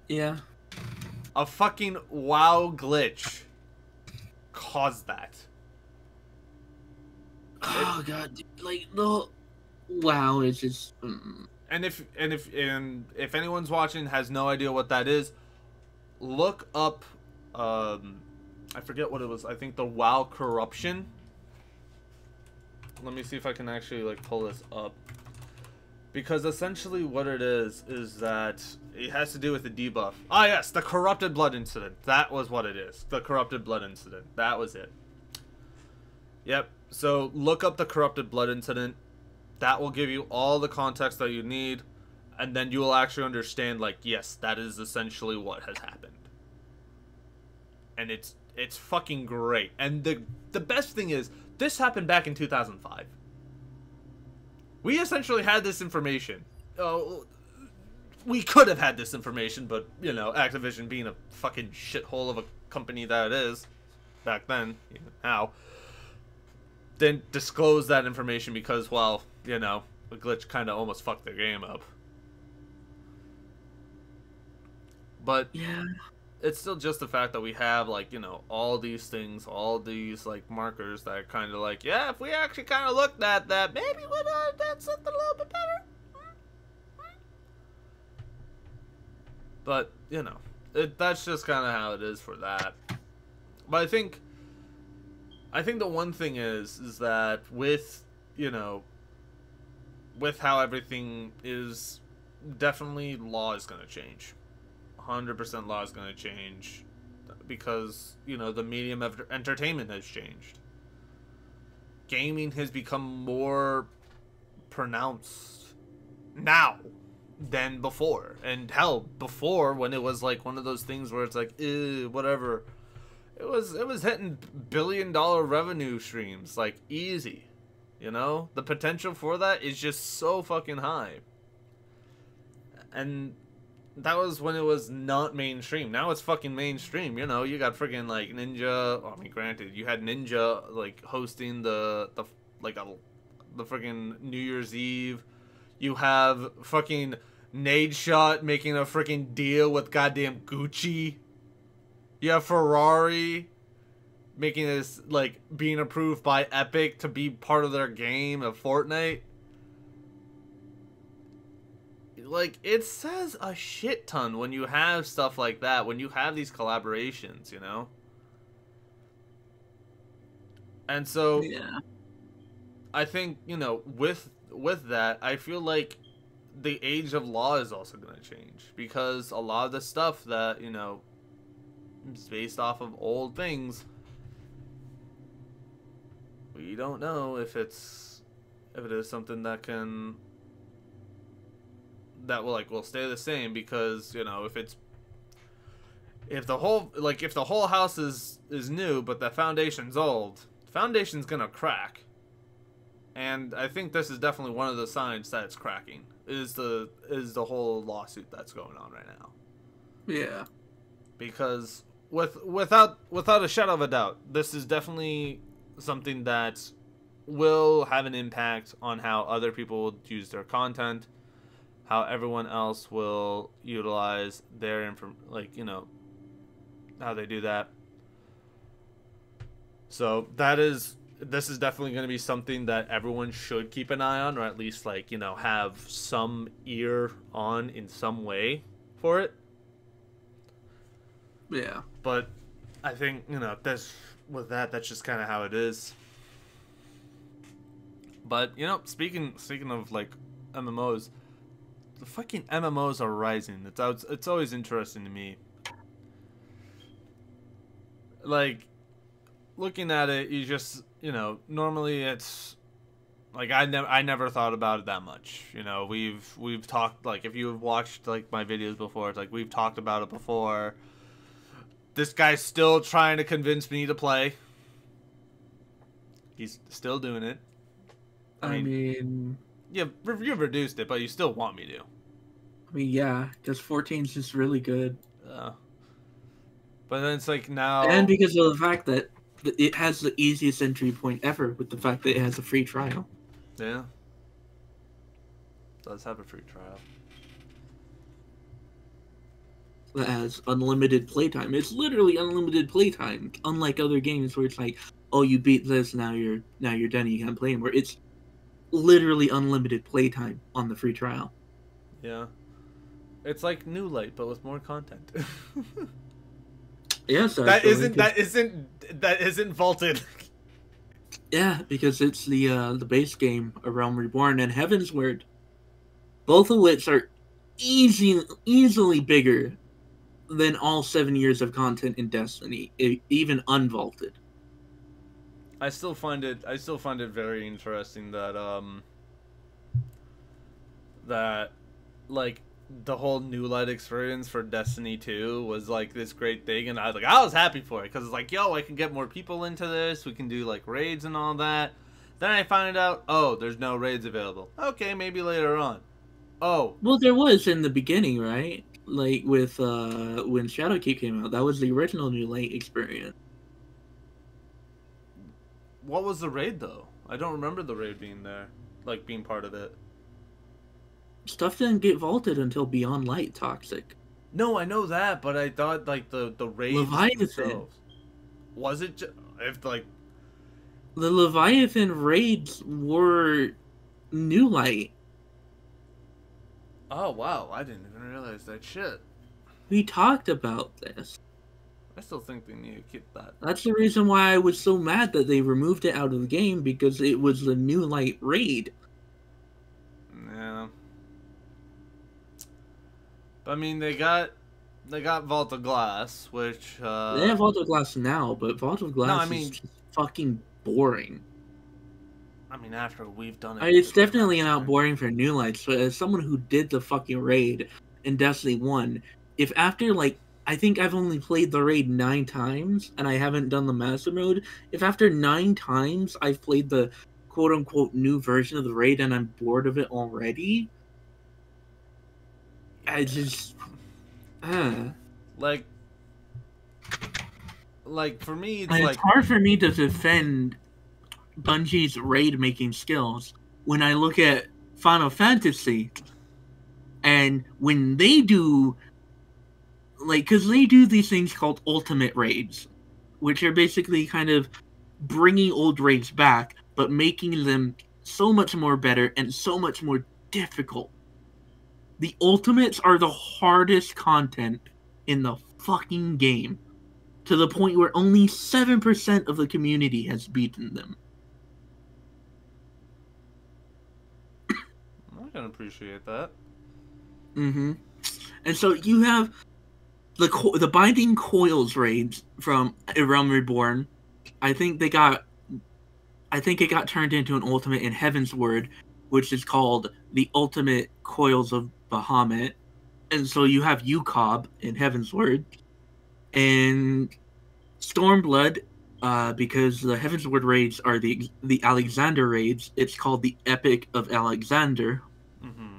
Yeah. A fucking WoW glitch caused that. Oh god, dude, like, the WoW is just. And if anyone's watching has no idea what that is, look up. I forget what it was. I think the WoW corruption. Let me see if I can actually, like, pull this up, because essentially what it is that it has to do with the debuff. Ah, yes, the corrupted blood incident. That was what it is. The corrupted blood incident. That was it. Yep. So look up the corrupted blood incident. That will give you all the context that you need, and then you will actually understand, like, yes, that is essentially what has happened. And it's fucking great. And the best thing is, this happened back in 2005. We essentially had this information. We could have had this information, but, you know, Activision being a fucking shithole of a company that it is, back then, now, didn't disclose that information because, well, you know, the glitch kind of almost fucked their game up. But Yeah. it's still just the fact that we have, like, you know, all these things, all these, like, markers that are kind of like, yeah, if we actually kind of looked at that, maybe we would have done something a little bit better. But, you know, that's just kind of how it is for that. But I think the one thing is that with, you know, with how everything is, definitely law is going to change. 100% law is going to change because, you know, the medium of entertainment has changed. Gaming has become more pronounced now than before. And hell, before, when it was like one of those things where it's like, whatever, it was hitting billion-dollar revenue streams like easy. You know, the potential for that is just so fucking high. And that was when it was not mainstream. Now it's fucking mainstream. You know, you got freaking like Ninja. I mean, granted, you had Ninja like hosting the freaking New Year's Eve. You have fucking Nadeshot making a freaking deal with goddamn Gucci. You have Ferrari making this, like, being approved by Epic to be part of their game of Fortnite. Like, it says a shit ton when you have stuff like that, when you have these collaborations, you know? And so, Yeah. I think, you know, with that, I feel like the age of law is also going to change. Because a lot of the stuff that, you know, is based off of old things, we don't know if it is something that will stay the same, because, you know, if the whole house is new but the foundation's old, the foundation's gonna crack. And I think this is definitely one of the signs that it's cracking, is the whole lawsuit that's going on right now. Yeah. Because without a shadow of a doubt, this is definitely something that will have an impact on how other people use their content, how everyone else will utilize their how they do that. So this is definitely going to be something that everyone should keep an eye on, or at least, like, you know, have some ear on in some way for it. Yeah. But I think, you know, that's just kind of how it is. But, you know, speaking of, like, MMOs, the fucking MMOs are rising. It's always interesting to me. Like, looking at it, you just, you know, normally it's like I never thought about it that much. You know, we've talked, like, if you've watched, like, my videos before, it's like we've talked about it before. This guy's still trying to convince me to play. He's still doing it. I mean, you've reduced it, but you still want me to. I mean, yeah, because 14 is just really good. But then it's like now... And because of the fact that it has the easiest entry point ever, with the fact that it has a free trial. Yeah. It does have a free trial. That has unlimited playtime. It's literally unlimited playtime, unlike other games where it's like, oh, you beat this, now you're done, you can't play anymore. It's literally unlimited playtime on the free trial. Yeah. It's like New Light, but with more content. Yes, that isn't vaulted. Yeah, because it's the base game, A Realm Reborn, and Heaven's Word, both of which are easily bigger than all 7 years of content in Destiny, even unvaulted. I still find it very interesting that like the whole New Light experience for Destiny 2 was like this great thing, and I was happy for it, because it's like, yo, I can get more people into this, we can do like raids and all that. Then I find out, oh, there's no raids available. Okay, maybe later on. Oh, well, there was in the beginning, right? Like with when Shadowkeep came out, that was the original New Light experience. What was the raid though? I don't remember the raid being there, like being part of it. Stuff didn't get vaulted until Beyond Light Toxic. No, I know that, but I thought like the raids themselves. Was it if like the Leviathan raids were New Light? Oh wow, I didn't even realize that shit. We talked about this. I still think they need to keep that. That's the reason why I was so mad that they removed it out of the game, because it was the new light raid. Yeah. But, I mean, they got Vault of Glass, which They have Vault of Glass now, but Vault of Glass is just fucking boring. I mean, after we've done it, It's definitely not boring for new lights, but as someone who did the fucking raid in Destiny 1, if after, like, I think I've only played the raid 9 times, and I haven't done the master mode, if after 9 times I've played the quote-unquote new version of the raid and I'm bored of it already, I just... Like, for me, it's hard for me to defend Bungie's raid-making skills when I look at Final Fantasy, and when they do, like, because they do these things called ultimate raids, which are basically kind of bringing old raids back, but making them so much more better and so much more difficult. The ultimates are the hardest content in the fucking game, to the point where only 7% of the community has beaten them. I can appreciate that. Mm-hmm. And so you have the Binding Coils raids from A Realm Reborn. I think it got turned into an ultimate in Heaven's Word, which is called the Ultimate Coils of Bahamut. And so you have UCOB in Heaven's Word. And Stormblood, because the Heaven's Word raids are the Alexander raids, it's called the Epic of Alexander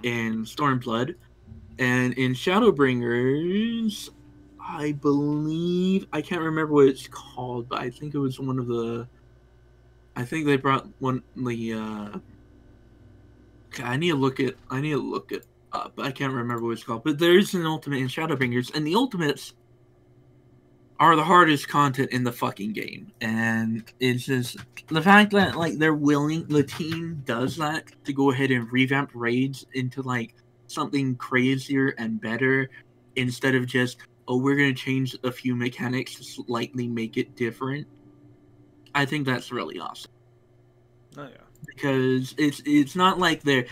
in Stormblood. And in Shadowbringers, I believe, I can't remember what it's called, but I think it was one of the, I think they brought one, I need to look it up, but I can't remember what it's called. But there is an ultimate in Shadowbringers, and the ultimates are the hardest content in the fucking game. And it's just the fact that, like, the team does that to go ahead and revamp raids into, like, something crazier and better, instead of just, oh, we're going to change a few mechanics to slightly make it different. I think that's really awesome. Oh yeah. Because it's not like they're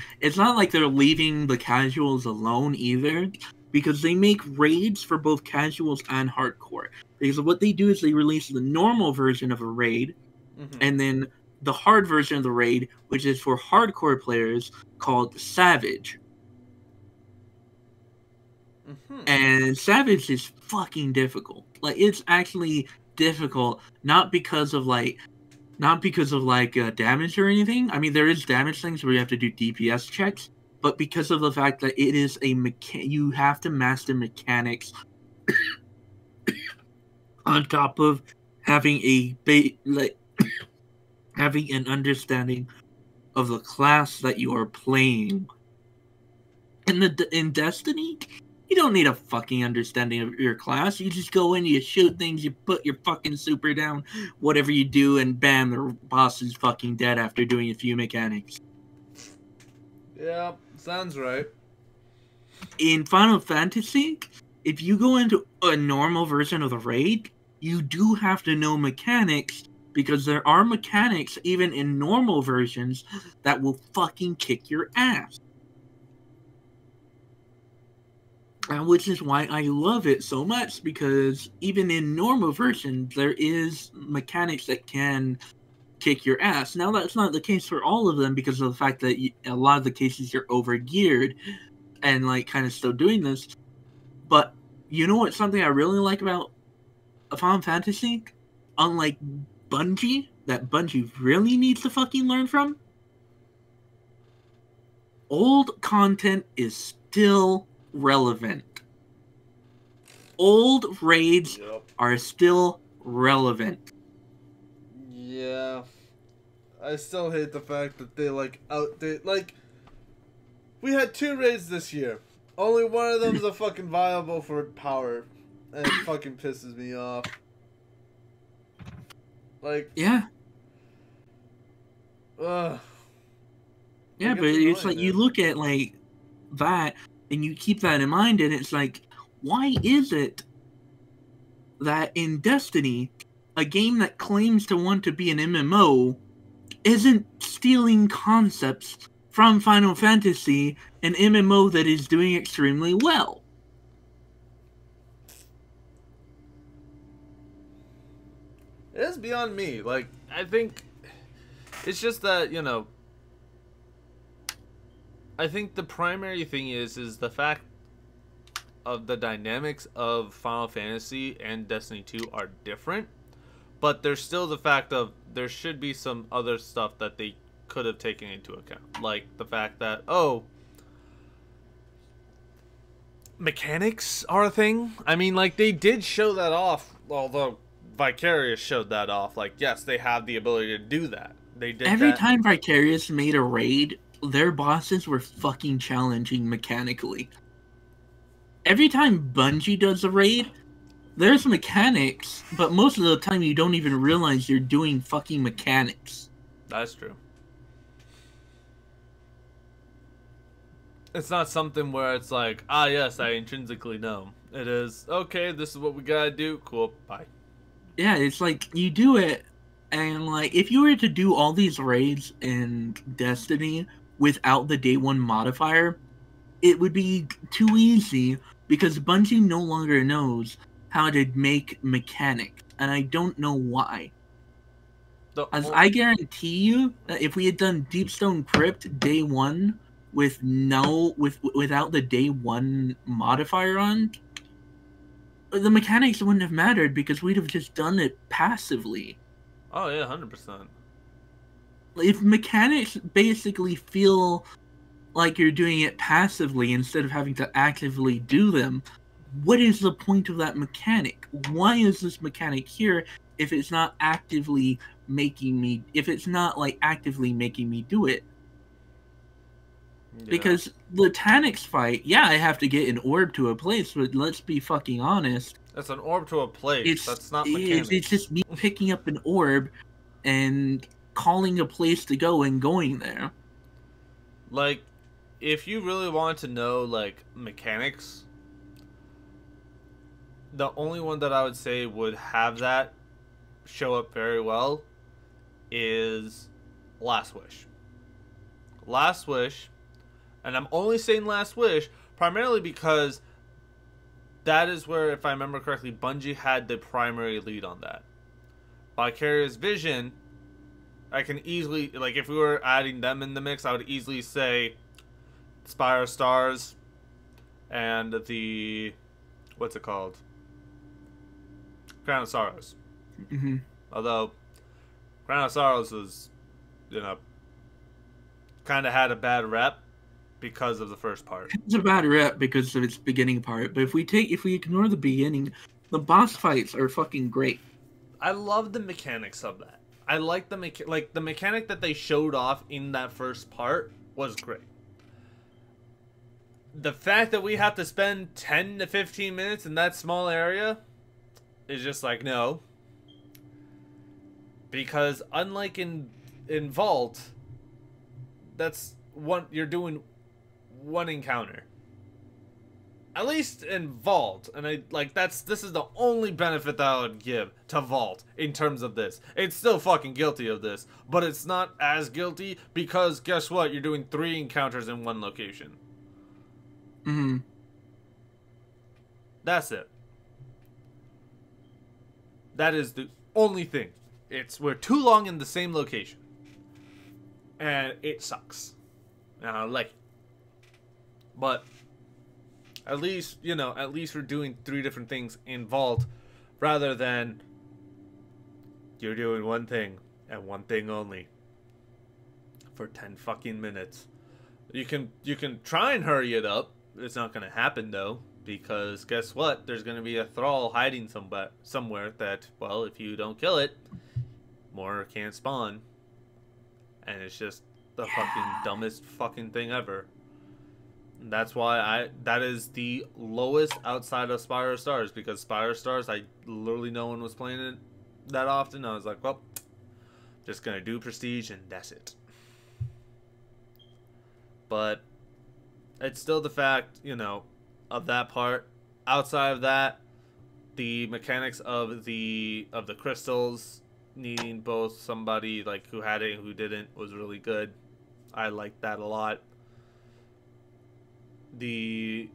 leaving the casuals alone either, because they make raids for both casuals and hardcore. Because what they do is they release the normal version of a raid, and then the hard version of the raid, which is for hardcore players, called Savage. And Savage is fucking difficult. Like, it's actually difficult, not because of damage or anything. I mean, there is damage things where you have to do DPS checks, but because of the fact that it is you have to master mechanics on top of having having an understanding of the class that you are playing. In Destiny, you don't need a fucking understanding of your class. You just go in, you shoot things, you put your fucking super down, whatever you do, and bam, the boss is fucking dead after doing a few mechanics. Yeah, sounds right. In Final Fantasy, if you go into a normal version of the raid, you do have to know mechanics, because there are mechanics even in normal versions that will fucking kick your ass. Which is why I love it so much, because even in normal versions, there is mechanics that can kick your ass. Now, that's not the case for all of them, because of the fact that a lot of the cases you're over-geared and, like, kind of still doing this. But you know what's something I really like about Final Fantasy? Unlike Bungie, that Bungie really needs to fucking learn from? Old content is still relevant. Old raids are still relevant. Yeah. I still hate the fact that they we had 2 raids this year. Only one of them is a fucking viable for power. And it fucking pisses me off. Like, yeah. Ugh. Yeah, but it's like, you look at, like, that, and you keep that in mind, and it's like, why is it that in Destiny, a game that claims to want to be an MMO isn't stealing concepts from Final Fantasy, an MMO that is doing extremely well? It is beyond me. Like, I think it's just that, you know, I think the primary thing is the fact of the dynamics of Final Fantasy and Destiny 2 are different, but there's still the fact of there should be some other stuff that they could have taken into account, like the fact that, oh, mechanics are a thing. I mean, like, they did show that off, although Vicarious showed that off. Like, yes, they have the ability to do that. They did Every that. time Vicarious made a raid, their bosses were fucking challenging mechanically. Every time Bungie does a raid, there's mechanics, but most of the time you don't even realize you're doing fucking mechanics. That's true. It's not something where it's like, ah, yes, I intrinsically know. It is, okay, this is what we gotta do. Cool, bye. Yeah, it's like, you do it, and like, if you were to do all these raids in Destiny without the day one modifier, it would be too easy, because Bungie no longer knows how to make mechanics, and I don't know why. As I guarantee you that if we had done Deepstone Crypt day one without the day one modifier on, the mechanics wouldn't have mattered because we'd have just done it passively. Oh yeah, 100%. If mechanics basically feel like you're doing it passively instead of having to actively do them, what is the point of that mechanic? Why is this mechanic here if it's not actively making me do it? Yeah. Because the Taniks fight, yeah, I have to get an orb to a place, but let's be fucking honest. That's an orb to a place. That's not mechanics. It's just me picking up an orb and calling a place to go and going there. Like, if you really want to know, like, mechanics, the only one that I would say would have that show up very well is Last Wish. Last Wish, and I'm only saying Last Wish primarily because that is where, if I remember correctly, Bungie had the primary lead on that. Vicarious Vision, I can easily, like, if we were adding them in the mix, I would easily say Spire of Stars and the, what's it called? Crown of Sorrows. Mm-hmm. Although Crown of Sorrows was, you know, kind of had a bad rep because of the first part. It's a bad rep because of its beginning part, but if we ignore the beginning, the boss fights are fucking great. I love the mechanics of that. I like the mechanic that they showed off in that first part was great. The fact that we have to spend 10 to 15 minutes in that small area is just like, no. Because unlike in Vault, that's one, you're doing one encounter. At least in Vault, and this is the only benefit that I would give to Vault in terms of this. It's still fucking guilty of this, but it's not as guilty because guess what? You're doing 3 encounters in one location. Mm-hmm. That's it. That is the only thing. We're too long in the same location. And it sucks. And I like it. But at least, you know, we're doing 3 different things in Vault rather than you're doing one thing and one thing only for 10 fucking minutes. You can try and hurry it up. It's not going to happen though, because guess what? There's going to be a thrall hiding somewhere that, well, if you don't kill it, more can't spawn. And it's just the fucking dumbest fucking thing ever. And that's why that is the lowest outside of Spire of Stars, because Spire of Stars, literally no one was playing it that often. I was like, well, just gonna do Prestige and that's it. But it's still the fact, you know, of that part. outside of that, the mechanics of the crystals needing both somebody like who had it and who didn't was really good. I liked that a lot. The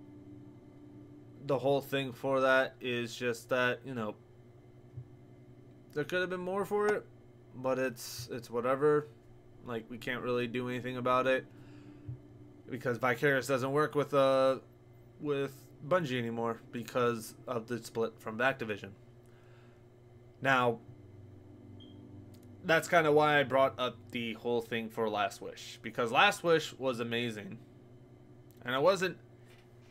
whole thing for that is just that, you know, there could have been more for it, but it's whatever. Like, we can't really do anything about it because Vicarious doesn't work with Bungie anymore because of the split from Activision. Now, that's kind of why I brought up the whole thing for Last Wish, because Last Wish was amazing, and it wasn't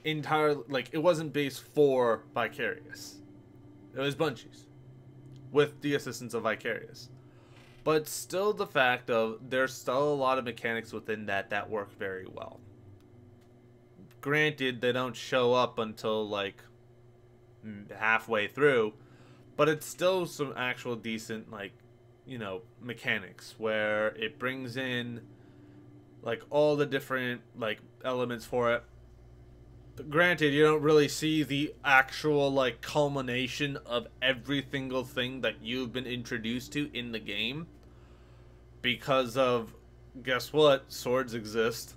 entirely like, it wasn't based for Vicarious. It was Bungie's with the assistance of Vicarious. But still, the fact of there's still a lot of mechanics within that work very well. Granted, they don't show up until like halfway through, but it's still some actual decent, like, you know, mechanics where it brings in like all the different like elements for it. Granted, you don't really see the actual like culmination of every single thing that you've been introduced to in the game because of, guess what, swords exist.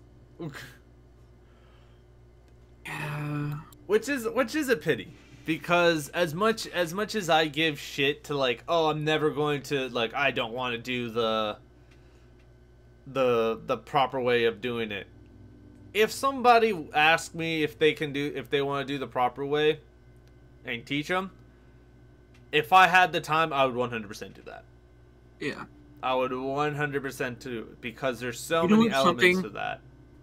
Which is a pity, because as much as I give shit to like, oh, I'm never going to, like, I don't want to do the proper way of doing it. If somebody asked me if they want to do the proper way and teach them, if I had the time, I would 100% do that. Yeah. I would 100% do it, because there's so many elements to that.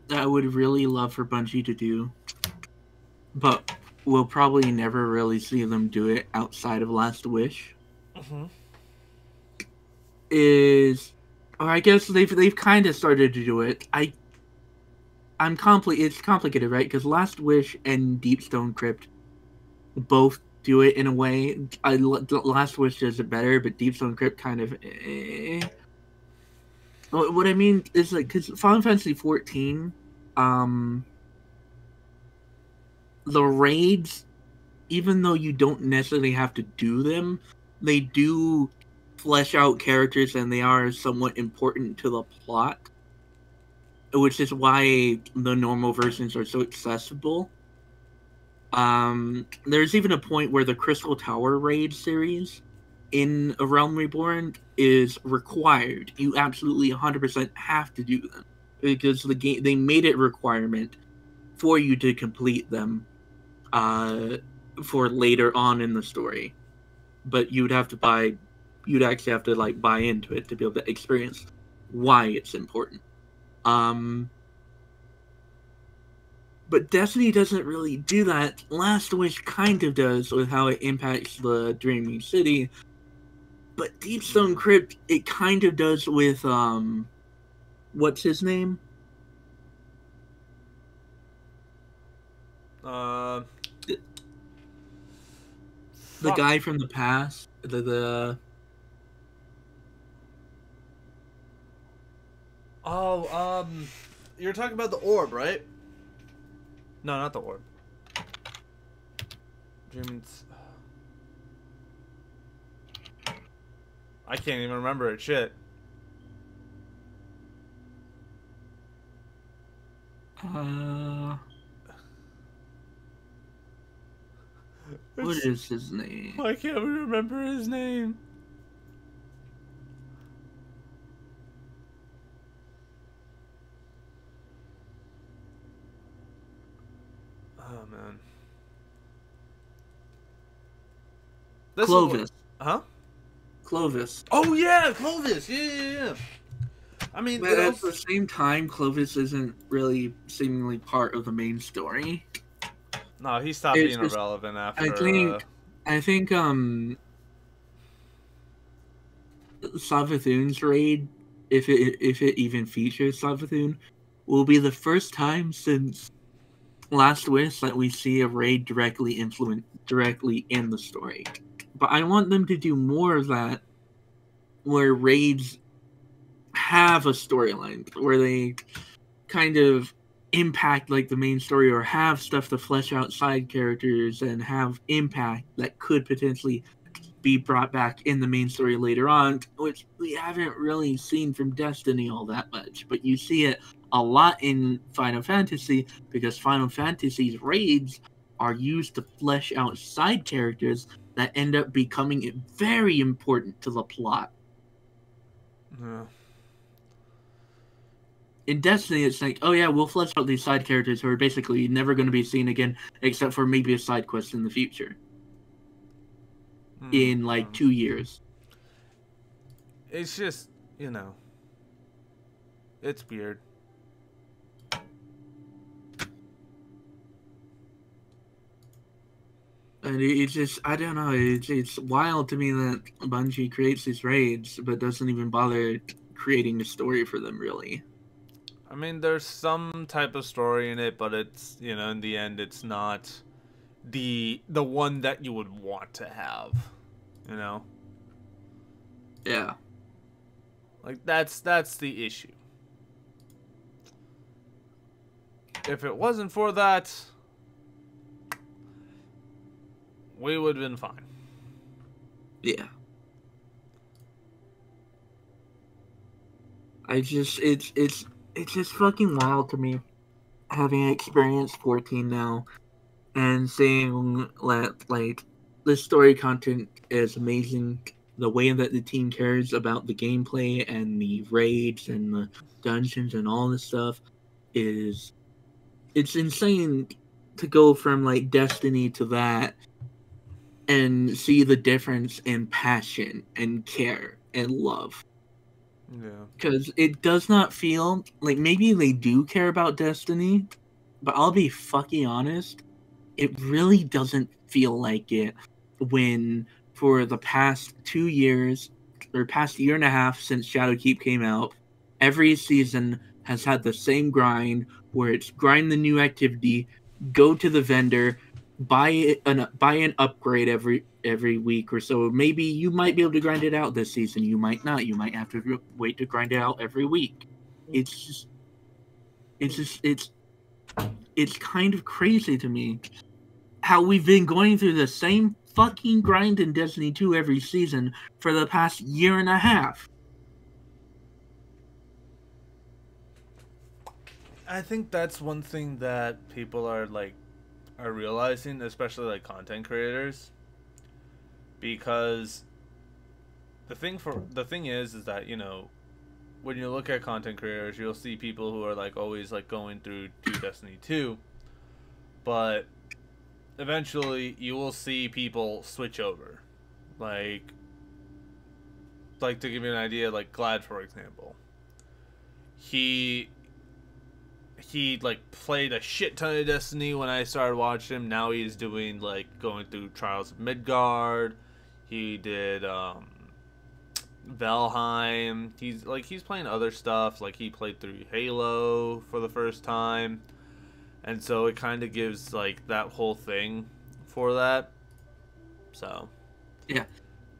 That I would really love for Bungie to do, but we'll probably never really see them do it outside of Last Wish. Mm-hmm. Or I guess they've kind of started to do it. It's complicated, right? Because Last Wish and Deepstone Crypt both do it in a way. Last Wish does it better, but Deepstone Crypt kind of. What I mean is, like, because Final Fantasy XIV, the raids, even though you don't necessarily have to do them, they do flesh out characters and they are somewhat important to the plot. Which is why the normal versions are so accessible. There's even a point where the Crystal Tower raid series in A Realm Reborn is required. You absolutely 100% have to do them, because the game, they made it a requirement for you to complete them for later on in the story. But you'd actually have to like buy into it to be able to experience why it's important. But Destiny doesn't really do that. Last Wish kind of does with how it impacts the Dreaming City. But Deepstone Crypt, it kind of does with, what's his name? The guy from the past. You're talking about the orb, right? No, not the orb. Dreams. I can't even remember it. Shit. What is his name? I can't remember his name. Oh, man. Clovis. Huh? Clovis. Oh, yeah, Clovis. Yeah. I mean, but at the same time, Clovis isn't really seemingly part of the main story. No, he stopped being irrelevant after. I think Savathun's raid, if it even features Savathun, will be the first time since Last Wish that we see a raid directly in the story. But I want them to do more of that, where raids have a storyline, where they kind of impact like the main story, or have stuff to flesh out side characters and have impact that could potentially be brought back in the main story later on, which we haven't really seen from Destiny all that much. But you see it a lot in Final Fantasy, because Final Fantasy's raids are used to flesh out side characters that end up becoming very important to the plot. Yeah. In Destiny, it's like, oh yeah, we'll flesh out these side characters who are basically never going to be seen again, except for maybe a side quest in the future. In like 2 years. It's just, you know, it's weird. And it's just, I don't know, it's wild to me that Bungie creates these raids, but doesn't even bother creating a story for them, really. I mean, there's some type of story in it, but it's, you know, in the end, it's not the one that you would want to have, you know? Yeah. Like, that's the issue. If it wasn't for that, we would have been fine. Yeah. It's just fucking wild to me, having experienced 14 now, and seeing that, like, the story content is amazing. The way that the team cares about the gameplay and the raids and the dungeons and all this stuff it's insane to go from, like, Destiny to that and see the difference in passion and care and love. Yeah. Because it does not feel like, maybe they do care about Destiny, but I'll be fucking honest, it really doesn't feel like it when, for the past 2 years, or past year and a half since Shadowkeep came out, every season has had the same grind, where it's grind the new activity, go to the vendor, buy an upgrade every week or so. Maybe you might be able to grind it out this season. You might not. You might have to wait to grind it out every week. It's kind of crazy to me how we've been going through the same fucking grind in Destiny 2 every season for the past year and a half. I think that's one thing that people are realizing, especially like content creators, because the thing is that, you know, when you look at content creators, you'll see people who are like always like going through Destiny 2, but eventually you will see people switch over. Like to give you an idea, like Glad, for example, he like played a shit ton of Destiny when I started watching him. Now he's doing like going through Trials of Midgard. He did Valheim. He's playing other stuff. Like he played through Halo for the first time, and so it kind of gives like that whole thing for that. So yeah,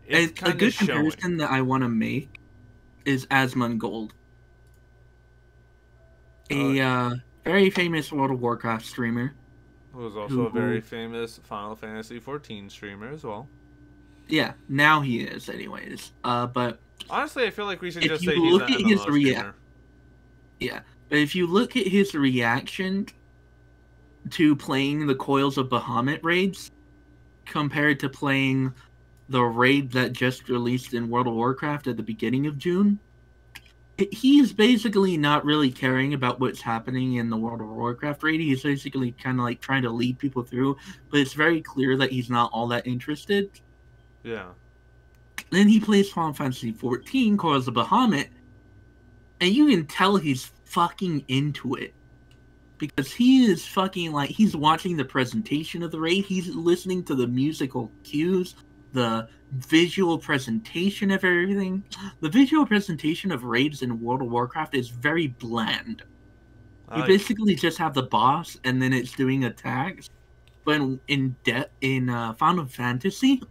it's a good comparison that I want to make is Asmongold, a very famous World of Warcraft streamer, who was also a very famous Final Fantasy 14 streamer as well. Yeah, now he is, anyways. But honestly, I feel like we should just say he's an MMO streamer. Yeah, but if you look at his reaction to playing the Coils of Bahamut raids compared to playing the raid that just released in World of Warcraft at the beginning of June, he's basically not really caring about what's happening in the World of Warcraft raid. He's basically kind of like trying to lead people through, but it's very clear that he's not all that interested. Yeah. Then he plays Final Fantasy 14, Coils of Bahamut, and you can tell he's fucking into it. Because he is fucking like, he's watching the presentation of the raid, he's listening to the musical cues, the visual presentation of everything. The visual presentation of raids in World of Warcraft is very bland. You basically just have the boss, and then it's doing attacks. But in Final Fantasy,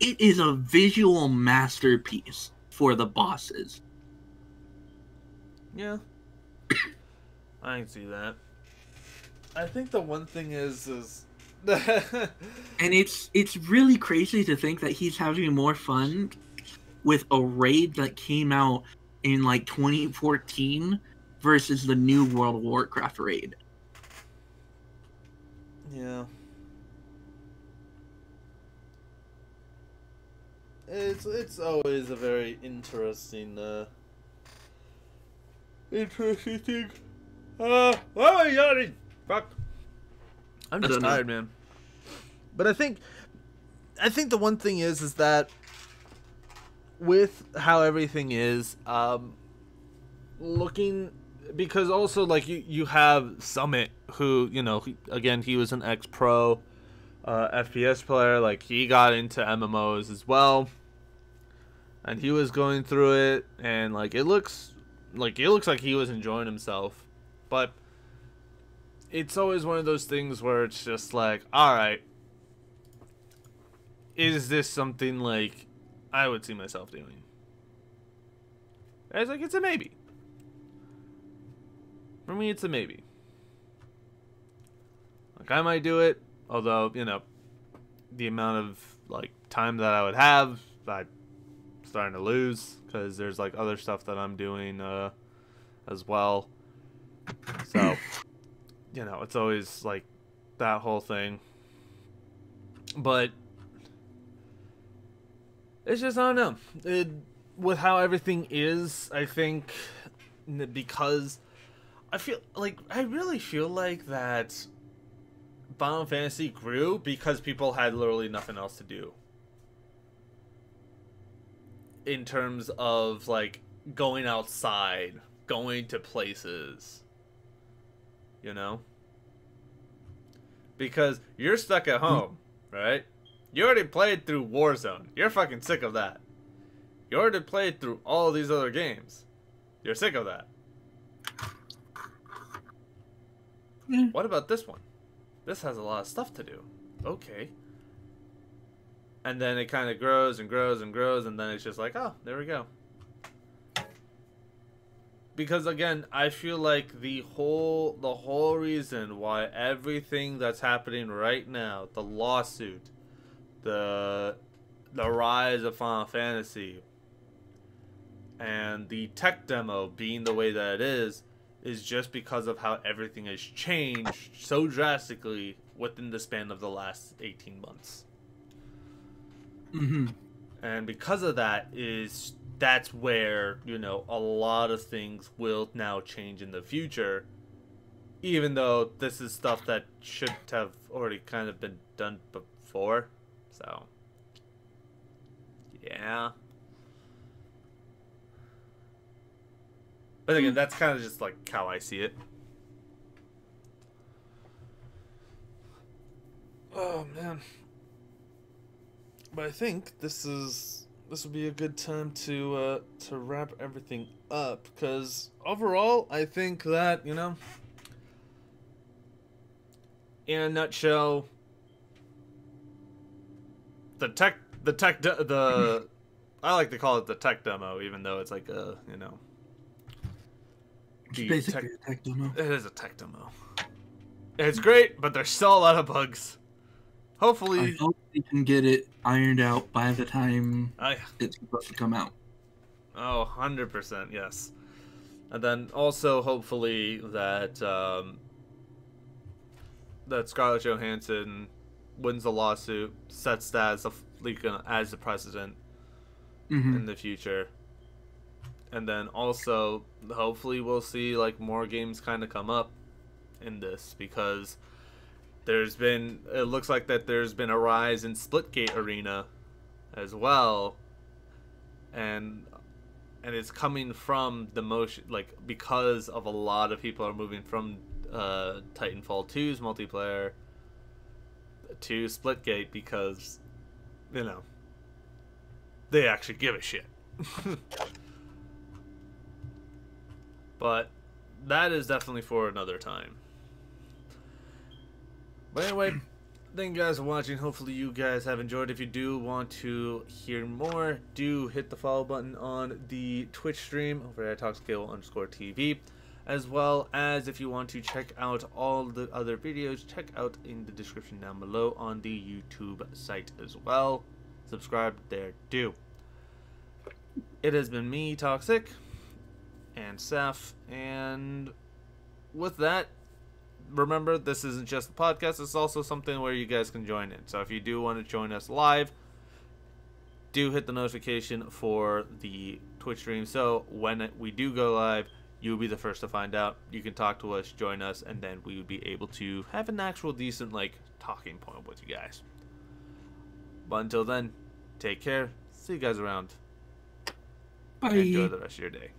it is a visual masterpiece for the bosses. Yeah. I can see that. I think the one thing is And it's really crazy to think that he's having more fun with a raid that came out in like 2014 versus the new World of Warcraft raid. Yeah. It's always a very interesting thing. Why am I yawning? Fuck. I'm just tired, man. But I think the one thing is that with how everything is, looking, because also like you have Summit, who, you know, he was an ex-pro FPS player. Like, he got into MMOs as well, and he was going through it, and like it looks like he was enjoying himself. But it's always one of those things where it's just like, all right, is this something like I would see myself doing? And it's like, it's a maybe. For me, it's a maybe. Like, I might do it, although, you know, the amount of like time that I would have, I'm starting to lose, because there's like other stuff that I'm doing as well. So, you know, it's always like that whole thing. But it's just, I don't know. With how everything is, I think, because I really feel like that Final Fantasy grew because people had literally nothing else to do. In terms of, like, going outside, going to places. You know? Because you're stuck at home, right? You already played through Warzone. You're fucking sick of that. You already played through all these other games. You're sick of that. What about this one? This has a lot of stuff to do. Okay. And then it kind of grows and grows and grows, and then it's just like, oh, there we go. Because again, I feel like the whole reason why everything that's happening right now, the lawsuit, the rise of Final Fantasy, and the tech demo being the way that it is just because of how everything has changed so drastically within the span of the last 18 months. Mm-hmm. And because of that, that's where, you know, a lot of things will now change in the future, even though this is stuff that should have already kind of been done before. So, yeah. But again, that's kind of just like how I see it. Oh man. But I think this would be a good time to wrap everything up, because overall I think that, you know, in a nutshell, I like to call it the tech demo, even though it's like a, you know, basically a tech demo. It is a tech demo. It's great, but there's still a lot of bugs. Hopefully, I hope we can get it ironed out by the time it's supposed to come out. Oh, 100%, yes. And then also, hopefully, that that Scarlett Johansson wins the lawsuit, sets that as a precedent in the future. And then also, hopefully, we'll see like more games kind of come up in this, because it looks like that there's been a rise in Splitgate Arena as well, and it's coming from the motion, like, because of a lot of people are moving from Titanfall 2's multiplayer to Splitgate, because, you know, they actually give a shit. But that is definitely for another time. But anyway, thank you guys for watching. Hopefully you guys have enjoyed. If you do want to hear more, do hit the follow button on the Twitch stream over at ToxicAWOL_TV. as well as if you want to check out all the other videos, check out in the description down below on the YouTube site as well. Subscribe there too. It has been me, Toxic, and Seth, and with that, remember, this isn't just a podcast, it's also something where you guys can join in. So if you do want to join us live, do hit the notification for the Twitch stream, so when we do go live, you'll be the first to find out. You can talk to us, join us, and then we would be able to have an actual decent, like, talking point with you guys. But until then, take care, see you guys around. Bye. Enjoy the rest of your day.